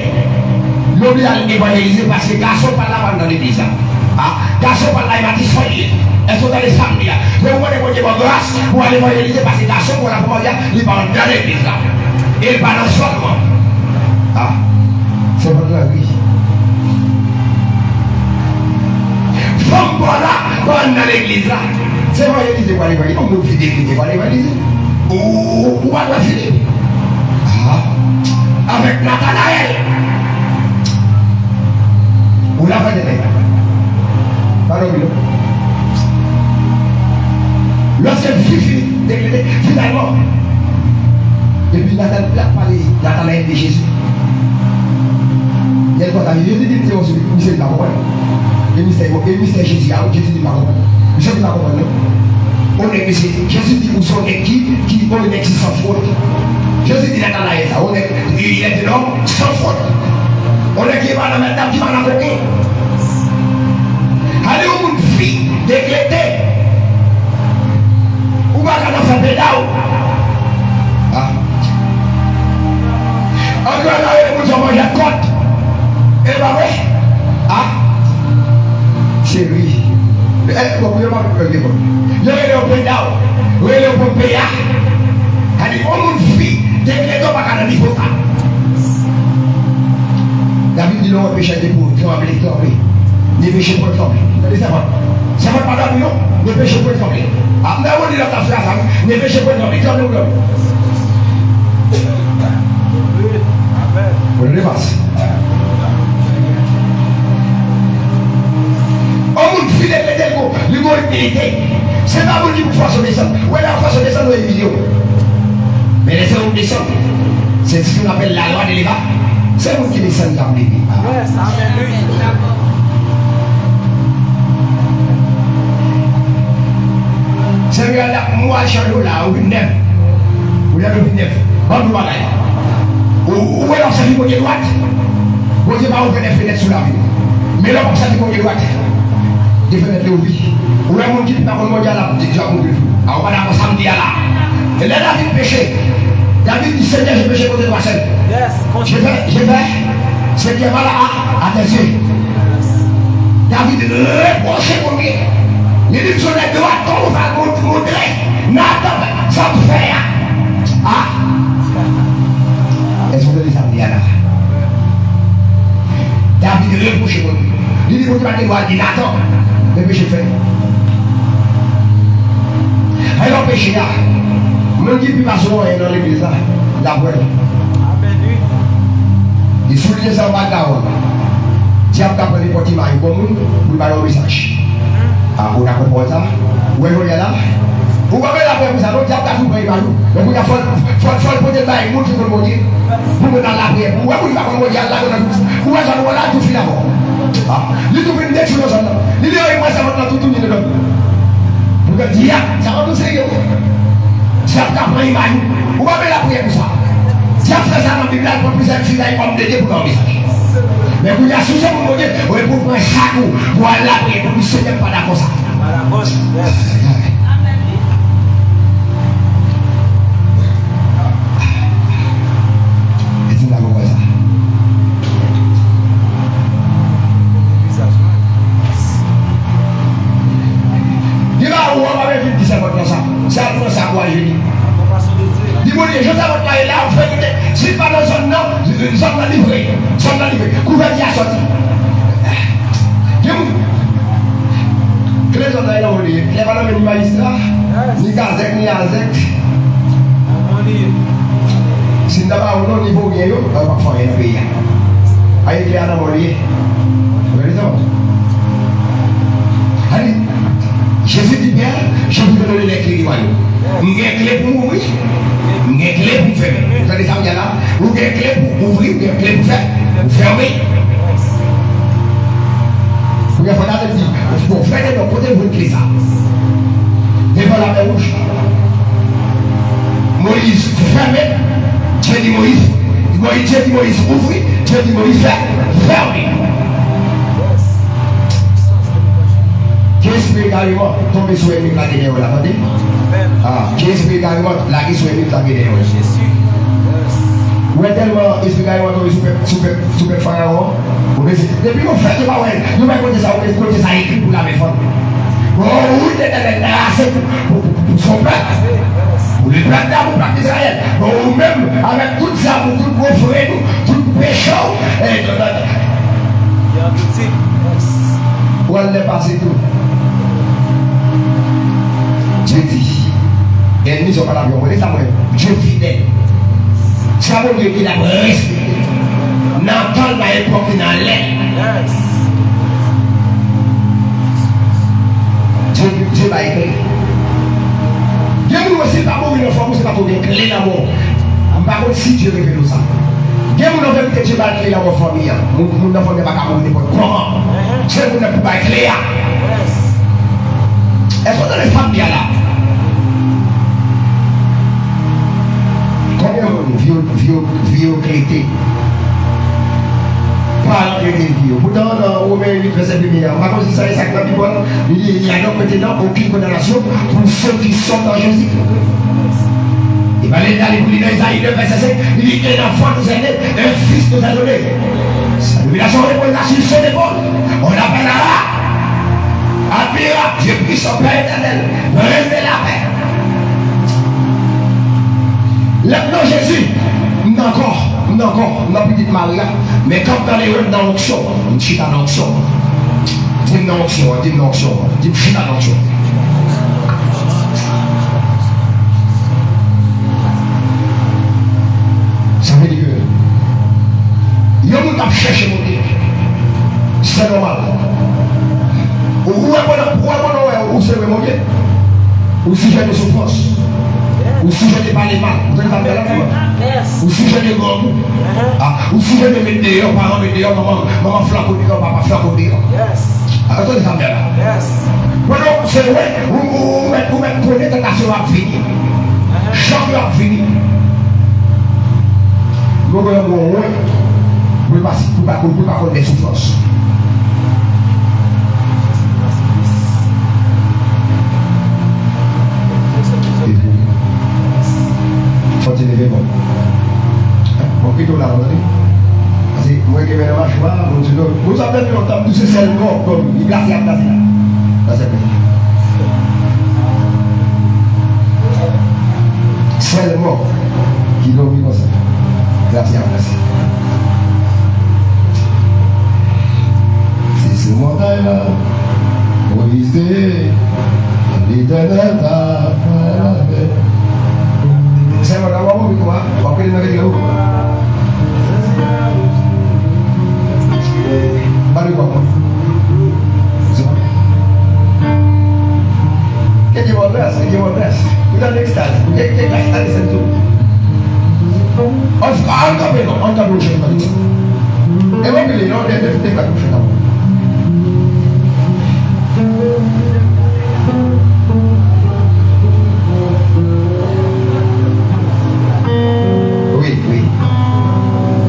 l'oblige à évangéliser parce que garçon pas là dans l'église. Garçon par là, il m'a dit soyez. Est-ce que vous allez samedi là? Mais vous allez voir grâce pour aller voir l'église parce que garçon pour la première, il va dans l'église là. Et il va dans le soir. C'est votre vie. Femme voilà, dans l'église là. C'est vrai, l'église, vous allez voir. On vous fait l'église, vous allez voir l'église. Ou va le Philippe. Avec Nathanaël. Vous l'avez fait. Pardon, lorsque Philippe déclaré, finalement, depuis Nathanaël de Jésus, il y a une fois Jésus dit que c'est la parole. Et mystère Jésus, Jésus dit la parole. Jésus dit la parole. On est Jésus dit où sont les qui on est sans faute. Jésus dit Nathanaël, il est un homme sans faute. On est qui va dans la table, qui va dans la côté. Allez où une fille déclétée. Ou va dans sa pédale. Encore là, nous avons la côte. Et bah ouais. C'est lui. Il est au pédale. Il est au pédale. Allez, on une fille déclétée au bac à la niveau. David dit non, péché de pour trembler. Les péchés pour trembler. Ça va pas dans non? Les péchés pour trembler. Mais on dit dans ta phrase, les péchés pour trembler. Tremble ou tremble? On le dépasse. On vous file les dégoûts, l'immobilité. C'est pas vous qui vous fasse descendre. Où est la façon de descendre dans les vidéos? Mais laissez-vous descendre. C'est ce qu'on appelle la loi de l'Éva. C'est vous qui descendez dans les vies. C'est là, moi, je suis là, au 9. Vous êtes au 9. On doit aller. Où est l'ensemble du côté droite? Vous n'avez pas ouvert les fenêtres sous la vie. Mais là, comme ça, du côté droite, des fenêtres de vie. Où est mon qui n'a pas mondial là? Déjà, on peut. Alors, on va dans samedi là. Et là, David péché. David dit Seigneur, j'ai péché côté droit seul. Je vais. C'est qui est mal à tes yeux. David reproché pour lui. Il dit sur les droits, on va montrer. Nathan, ça me fait. Est-ce que vous avez samedi là? David reproché pour lui. Il dit, vous avez dit Nathan, le péché fait. Alors, péché là. Même qui peut passer dans l'église là, la voix. Il souligne ça au bagarre. Diable a pris les petits maillots pour nous, pour faire un message. On a compris ça. Où est-ce qu'il y a là? Vous voyez la paix, vous savez, diable a tout pris les maillots. Mais vous avez fait le poter maillot, vous pouvez le dire. Vous pouvez dans la prière. Vous voyez, vous avez fait le dire là, vous voyez, ça nous a tout fini d'abord. Il nous fait une décision. Il dit, moi, ça va tout tourner dedans. Vous pouvez dire, ça va tout sérieux. Diable a pris les maillots. Vous voyez la prière pour ça. Diable fait ça dans la Bible, pour plus de filles, pour me aider pour un message. Mais vous avez souci pour me dire, vous pouvez prendre un sac pour aller la prière, pour que ce n'est pas d'accord ça. Est-ce que vous avez ça? Dis-moi où on va venir dire ça comme ça. Ça prend ça quoi, je dis. Dis-moi, je sais votre là, là, on fait si pas dans zone non, zone la livrée. Zone la livrée. Couverture à sortir. Dis-moi. Que les zones là, on dit. Les valeurs ni magistrat, ni gazette, ni azette. Si d'abord on niveau bien, on va pas faire un pays. Aïe, il y a un amolier. Vous voyez ça? Allez. Jésus dit bien, je vous donne les clés du royaume. Vous avez une clé pour ouvrir, vous avez une clé pour fermer. Vous avez ça là? Vous avez une clé pour ouvrir, vous avez une clé pour fermer. Vous avez fait dire, pour fermer de côté, vous clé ça. Devant la mer rouge. Moïse fermé, Dieu dit Moïse. Dieu dit Moïse ouvrir, Dieu dit Moïse fermer. Qui esprit carrément tomber sur une la guinée, vous l'entendez? Qui esprit carrément la guinée sur une la guinée. Ou est tellement expliqué à super pharaon. Depuis qu'on fait, nous va côté ça, on côté ça écrit pour la méfendre. Oh, oui, t'es assez pour son peuple. Pour les peuples d'Israël. Ou même avec tout ça, pour tout gros frère, tout péché. Et où elle est passée tout. Dieu dit, et nous sommes pas là, on est ça, Dieu fidèle. Ça veut dire qu'il a respecté. N'entend pas l'époque dans l'air. Dieu va écrire. Dieu nous aussi pas mourir une fois, c'est pas pour une clé d'amour. Par contre, si Dieu révèle ça. Dieu nous veut que Dieu va clé dans votre famille. Nous n'avons pas qu'à mourir comment. C'est vous ne pouvez pas clé. Est-ce qu'on a les femmes bien là? Combien de vieux clétés? Pas de vieux. Pourtant, on met une verset premier. Par contre, si ça est ça que la Bible, il y a donc maintenant aucune condamnation pour ceux qui sont en Jésus. Il va aller dans les coulisses d'Isaïe 9, verset 5. Il dit un enfant nous a donné, un fils nous a donné. Sa révélation repose sur son épaule. On l'appelle là. Admirable, Dieu prie son Père éternel. Révèle la paix. Maintenant Jésus, non, petite Maria, mais comme dans les rues dans l'onction, on chie dans l'onction. Dis l'onction, dis chie dans l'onction. Ça veut dire que, il y a un qui cherche mon Dieu. C'est normal. Où c'est mon Dieu? Ou si j'ai des souffrances. Ou si je n'ai pas les mains, vous avez la ou si je n'ai pas ou si je n'ai pas dehors, parents me dehors, maman flaco dehors, papa flaco dehors. Attendez ça bien là. Voilà, c'est vrai, vous mettez tentation à finir. Choc à finir. Vous ne pouvez pas connaître des souffrances. Faut te lever bon. Mon plutôt là, parce que moi qui vais dans ma choix, vous savez que longtemps, tout ce seulement comme il place là. Ça c'est bien. Seulement qui dormit comme ça. Merci à place. C'est ce montagne-là, pour visiter l'éternel ta paix. Saya mau tahu apa itu, Pak? Waktu ini lagi jauh. Baru apa? Kayak Walres. Udah next time. Kayak next time sentu. Angkat dulu sih tadi. Emang pilih, no? Dia tak bisa tahu. Oui.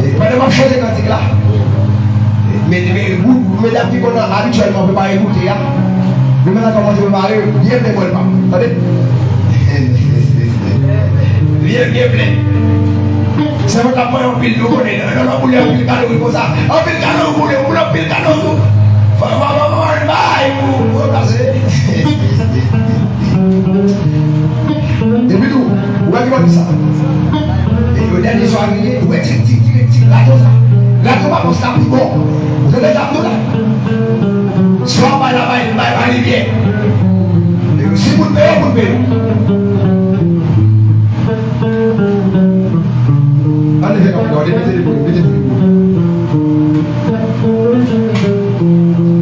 Et pas de marcher des cantiques là. Mais vous, mesdames qui qu'on a habituellement peut pas écouter, vous maintenant commencez à parler, bien plein pas. Attendez. Bien plein. C'est votre point en pile, nous connaissons. Non, vous voulez un pile cadeau comme ça. Un pile cadeau, vous voulez un pile cadeau. Vous passer. Et puis tout, où est-ce qu'on dit ça? Et le dernier soir, il est là, tout va pour ça, bon. Vous avez les abdos là. Soit par là-bas, il va aller bien. Et si vous le payez, vous le payez. Allez, mettez les boules,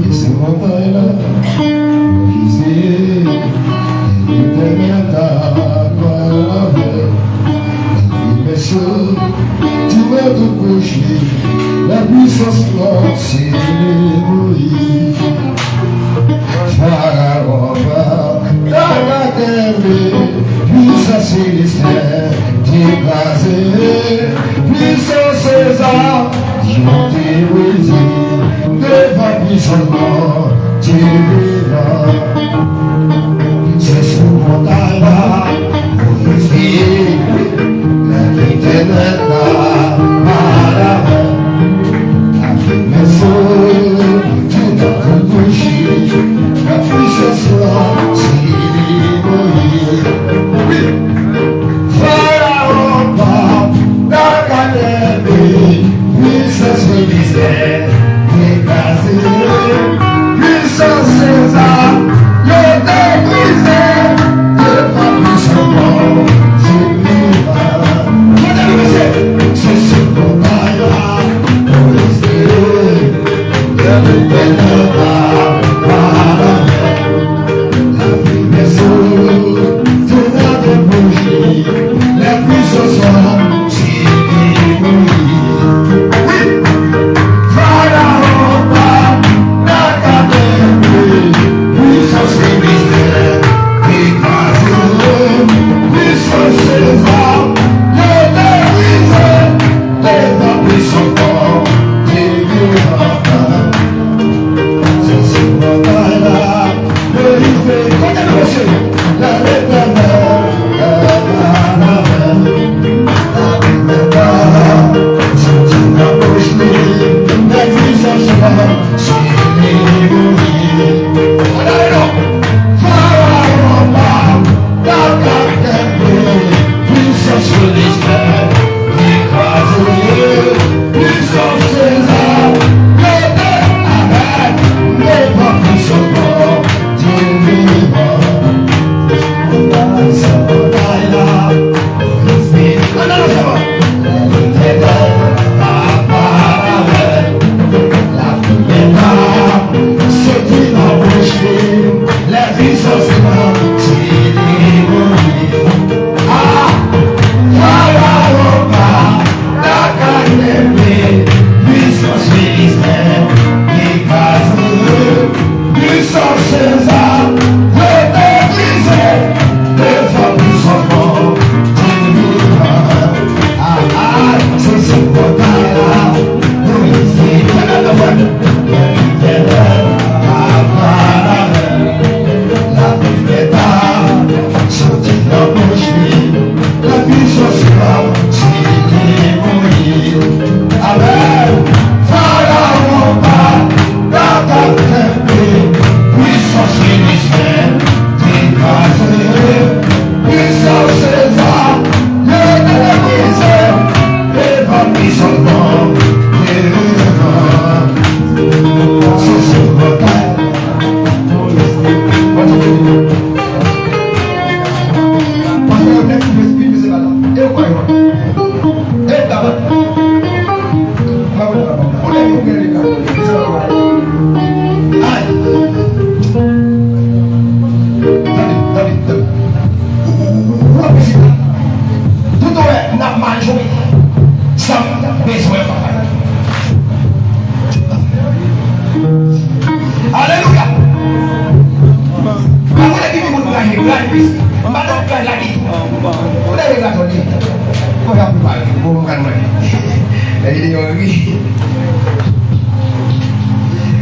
Et ce montagne-là, qui sait, tu m'as tout couché, la puissance forte c'est Moïse. Pharaon va dans la terre, puissance célestielle t'écraser, puissance César, ils m'ont terrorisé, devant puissance mort, tu verras. C'est sur mon tabac, pour le l'éternel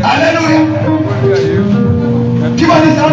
Alléluia. Qui va dire ça?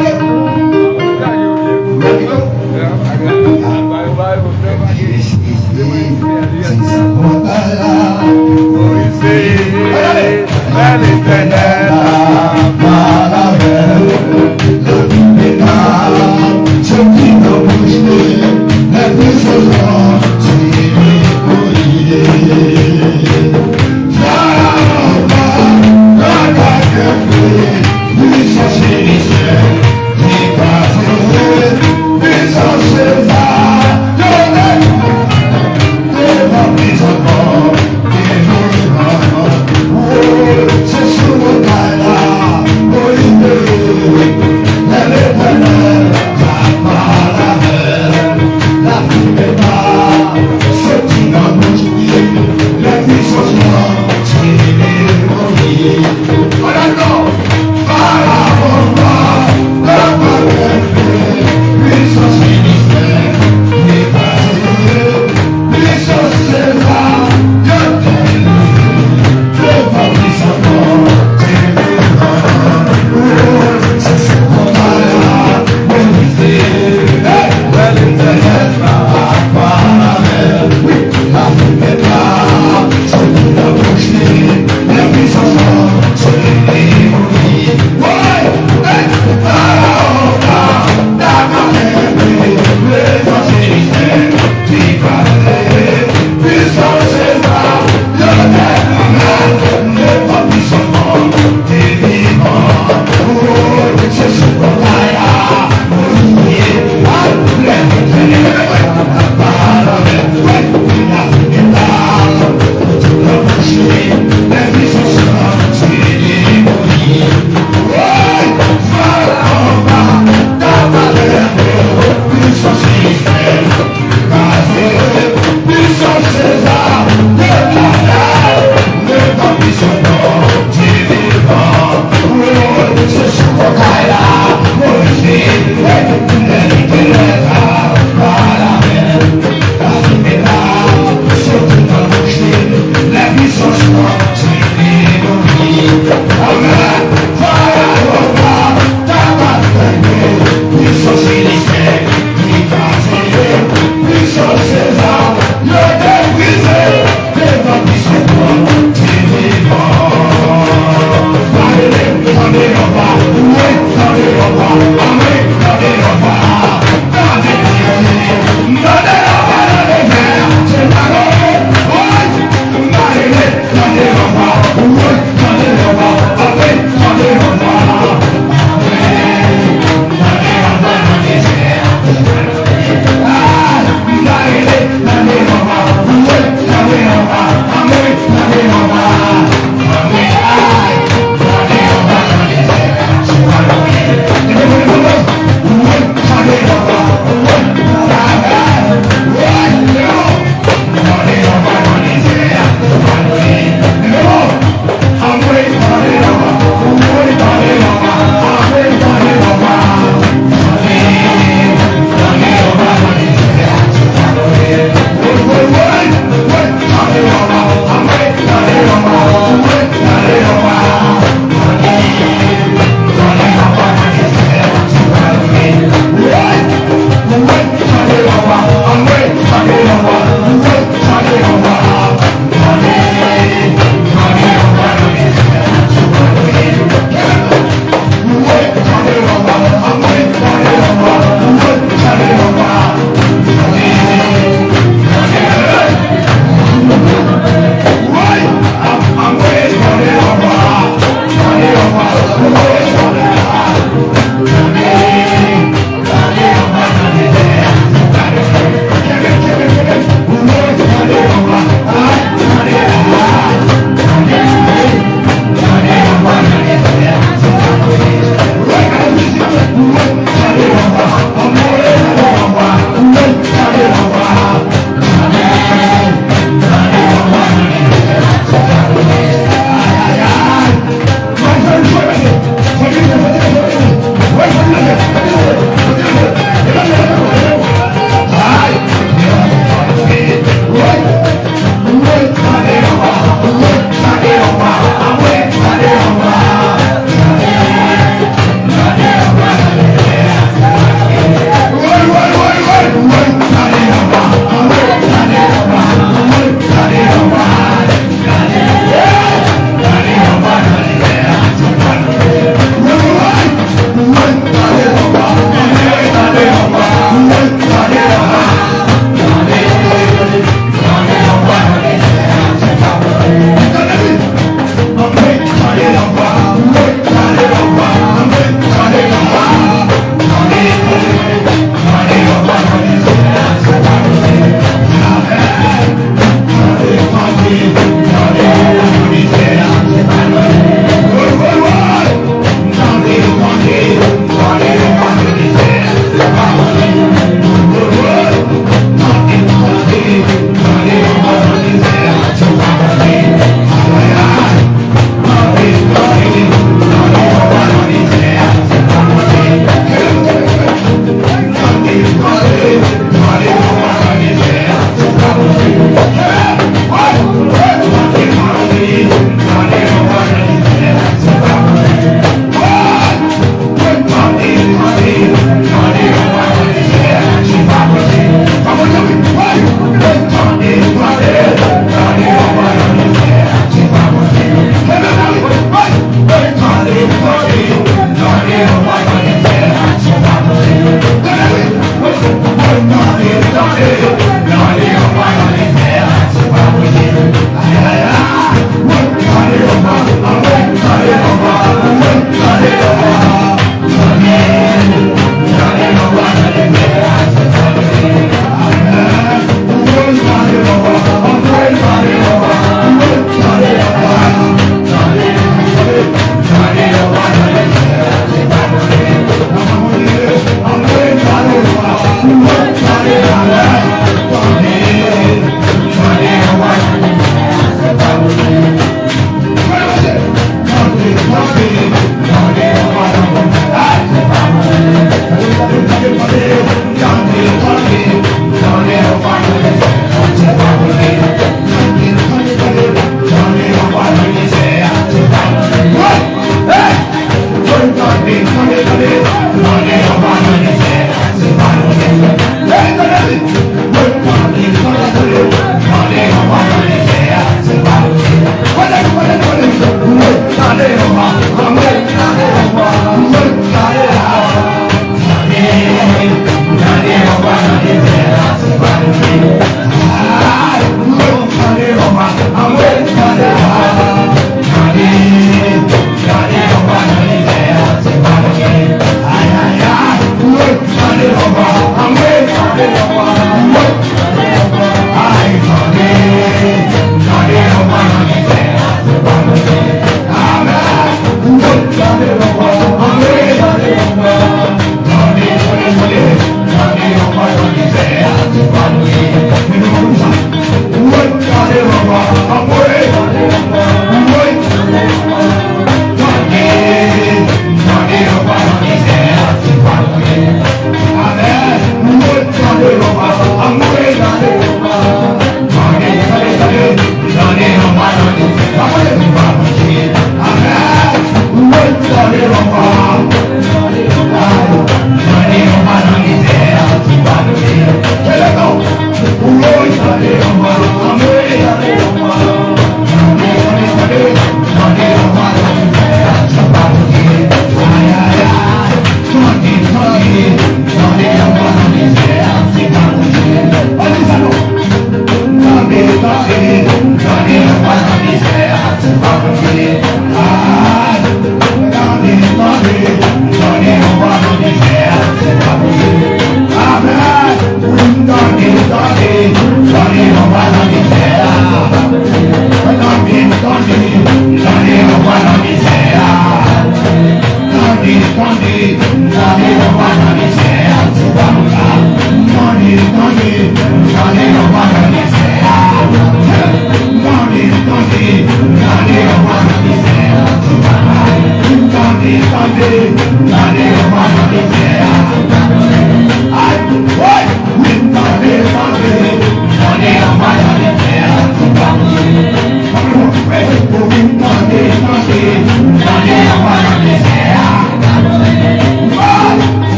Hallelujah.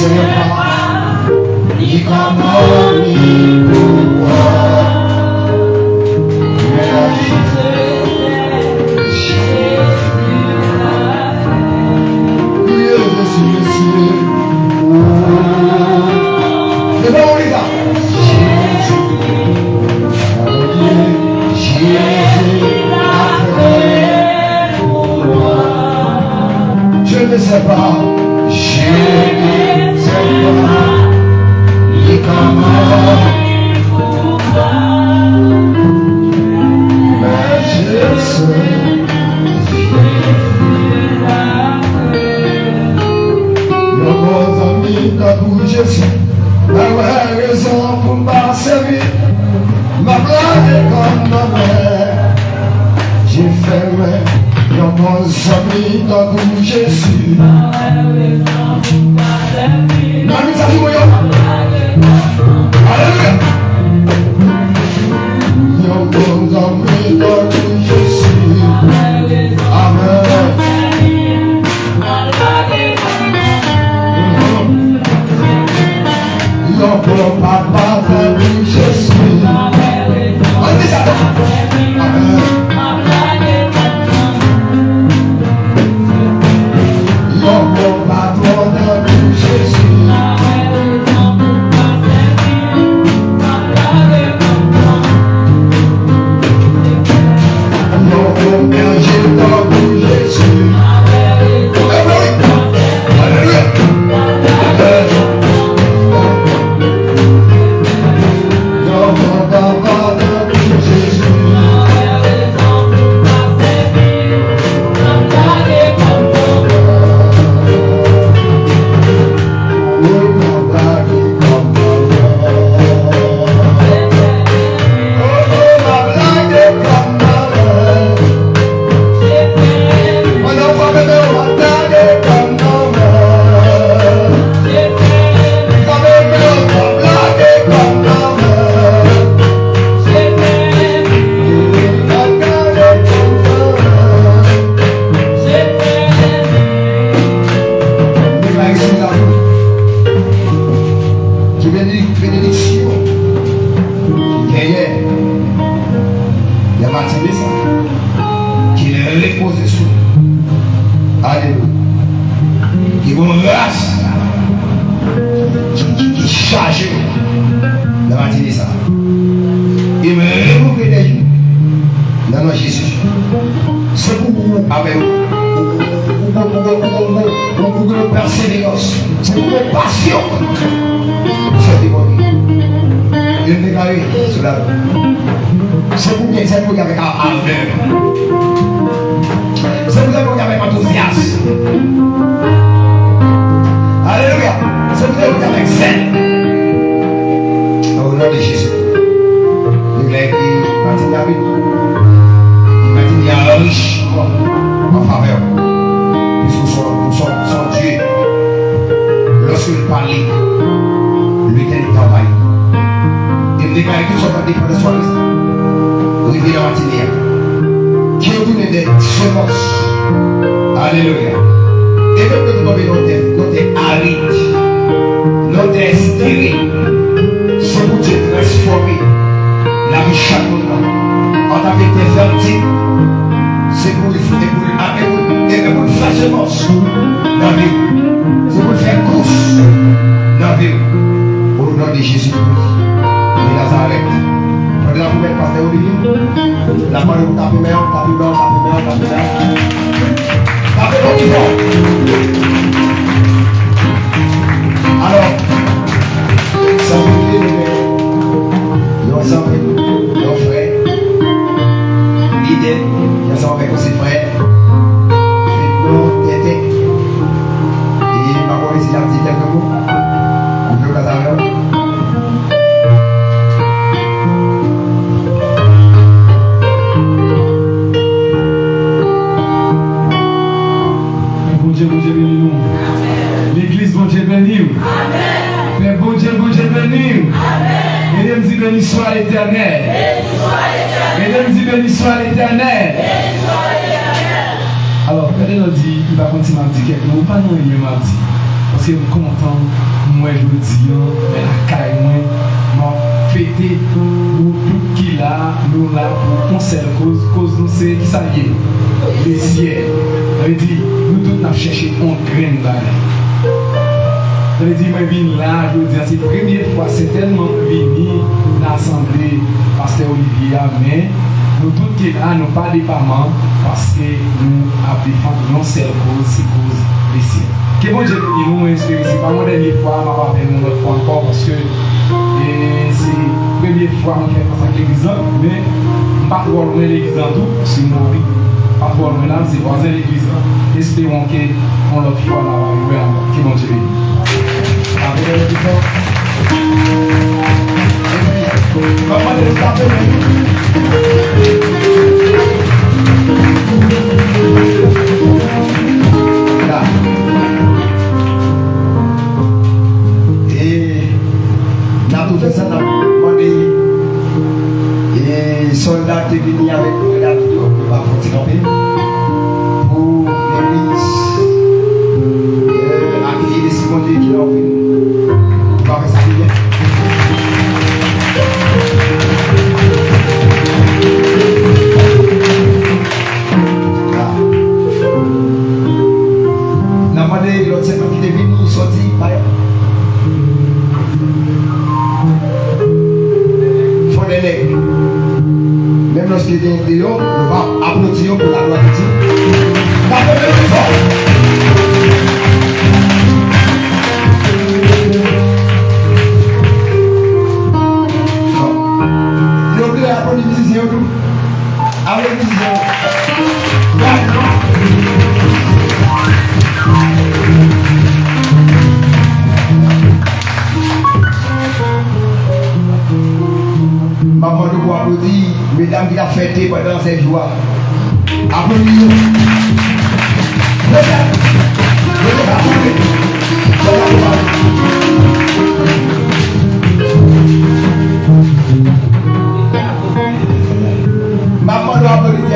sais pas ni comment ni pourquoi. Je ne sais pas, ni comment, mais je sais. Nos bons amis d'abord Jésus, la raison pour ma servir, ma blague comme ma mère, j'ai fermé. Nos bons amis d'abord Jésus. Alléluia. Nos bons amis d'abord Jésus. Amen. Nos bons papa d'abord Jésus. On dit ça. Amen. Alléluia. Et même que nous avons notre aride, notre stérile, c'est pour Dieu transformer la vie chaque moment. En tant que fertile, c'est pour le faire semence dans la vie. C'est pour faire course dans la vie. Pour le nom de Jésus-Christ de Nazareth. Prenez la première pasteur Olivier. La parole vous tapez bien, tapez bien, tapez bien, tapez bien. Tapez bien qui fort. Alors, ça vous dit, nos amis, nos frères, l'idée, qui sont avec ses frères, faites-nous têter. Et ma police, il a dit quelques mots. Vous pouvez vous attendre. L'église, bon Dieu béni. Amen. Bon Dieu béni. Mesdames et béni soit l'Éternel. Mesdames et béni soit l'Éternel. Alors, quand on dit, il va continuer à dire quelque chose, pas non, il m'a dit. suis content, moi je le dis, mais la caille, moi, fêter nous tout qui là, nous là pour une seule cause nous c'est qui ça y est, le ciel. Ça veut dire, nous tous nous cherchons une graine là. Ça veut dire, moi je viens là, je veux dire, c'est la première fois, c'est tellement venu dans l'assemblée, Pasteur Olivier, mais nous tous qui là, nous pas dépendants parce que nous avons défendu non seule cause, c'est cause du ciel. Que bon Dieu nous inspire, c'est pas mon dernière fois, je vais faire une autre fois encore parce que c'est la première fois que je fais ça avec l'église, mais je ne vais pas trop loin l'église en tout, c'est mon vie. Pas trop loin là, c'est voisin l'église. Espérons qu'on l'autre fois là, que bon Dieu bénisse. Soldats qui viennent avec la vidéo pour pas camper pour l'église accueillir les secondaires qui l'ont fait. On va faire ça bien. N'a pas de l'autre c'est qui est venu sortir par faut les legs. Même lorsqu'il est dehors, on va applaudir pour la gloire de Dieu. Tapez le plus fort. Nous voulons apprendre les musiciens tout. Avec les musiciens. Maman nous pour applaudir, mesdames qui ont fêté pendant ces jours. Applaudissez. Maman nous applaudir.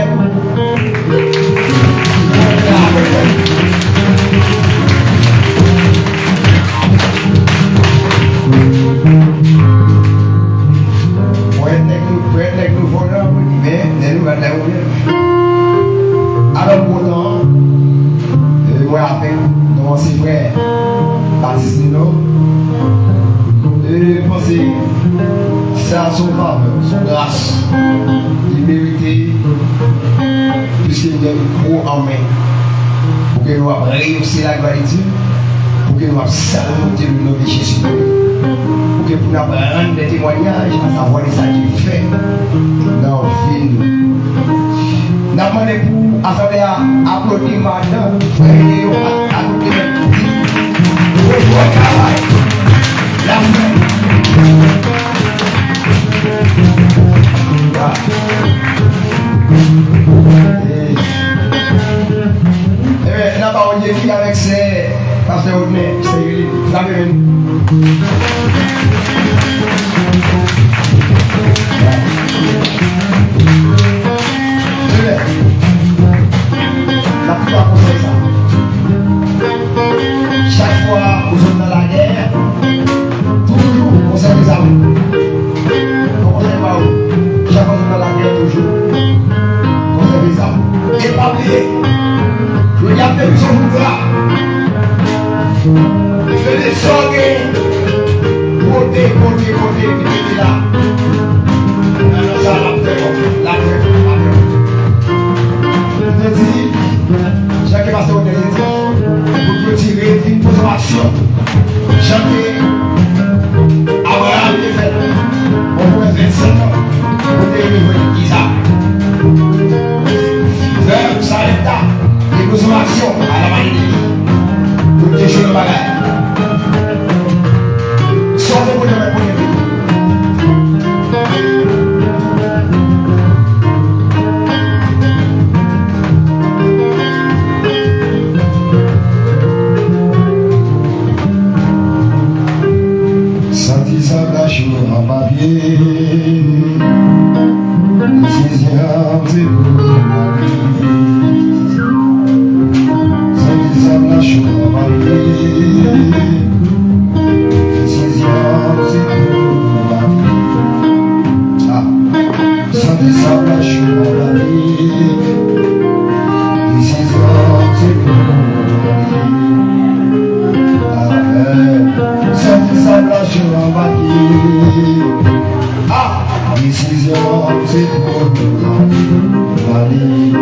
Alors pourtant, moi avec mon ancien frère Baptiste Nino, je pense que c'est à son faveur, son grâce, il méritait puisqu'il y a un gros en main pour que nous réussir la gloire de Dieu, pour que nous saluer le nom de Jésus, pour que nous apprendre des témoignages à savoir ce qu'il fait dans le film. Nous avons demandé pour applaudir maintenant, frère Léo, applaudir pour le travail, la main. Et bien, on a dit avec ses pasteurs, c'est la même. La plupart conseille ça. Chaque fois que vous êtes dans la guerre, toujours on conseille les armes. On conseille pas où. Chaque fois que vous êtes dans la guerre, toujours on conseille les armes. Et pas oublier, je n'y a plus son pouvoir. Je les sauver. Côté, là. Alors ça, la paix. Je dis, chaque pasteur de l'église, pour tirer une position. Chaque Abraham est fait, on pourrait 25 ans, pour délivrer Isaac. Frère, ça est là, des consommations à la manière pour déjouer le bagage. Sortez pour le répondre. Thank you. sur embarqué. Ah, décision, c'est pour nous. Mali,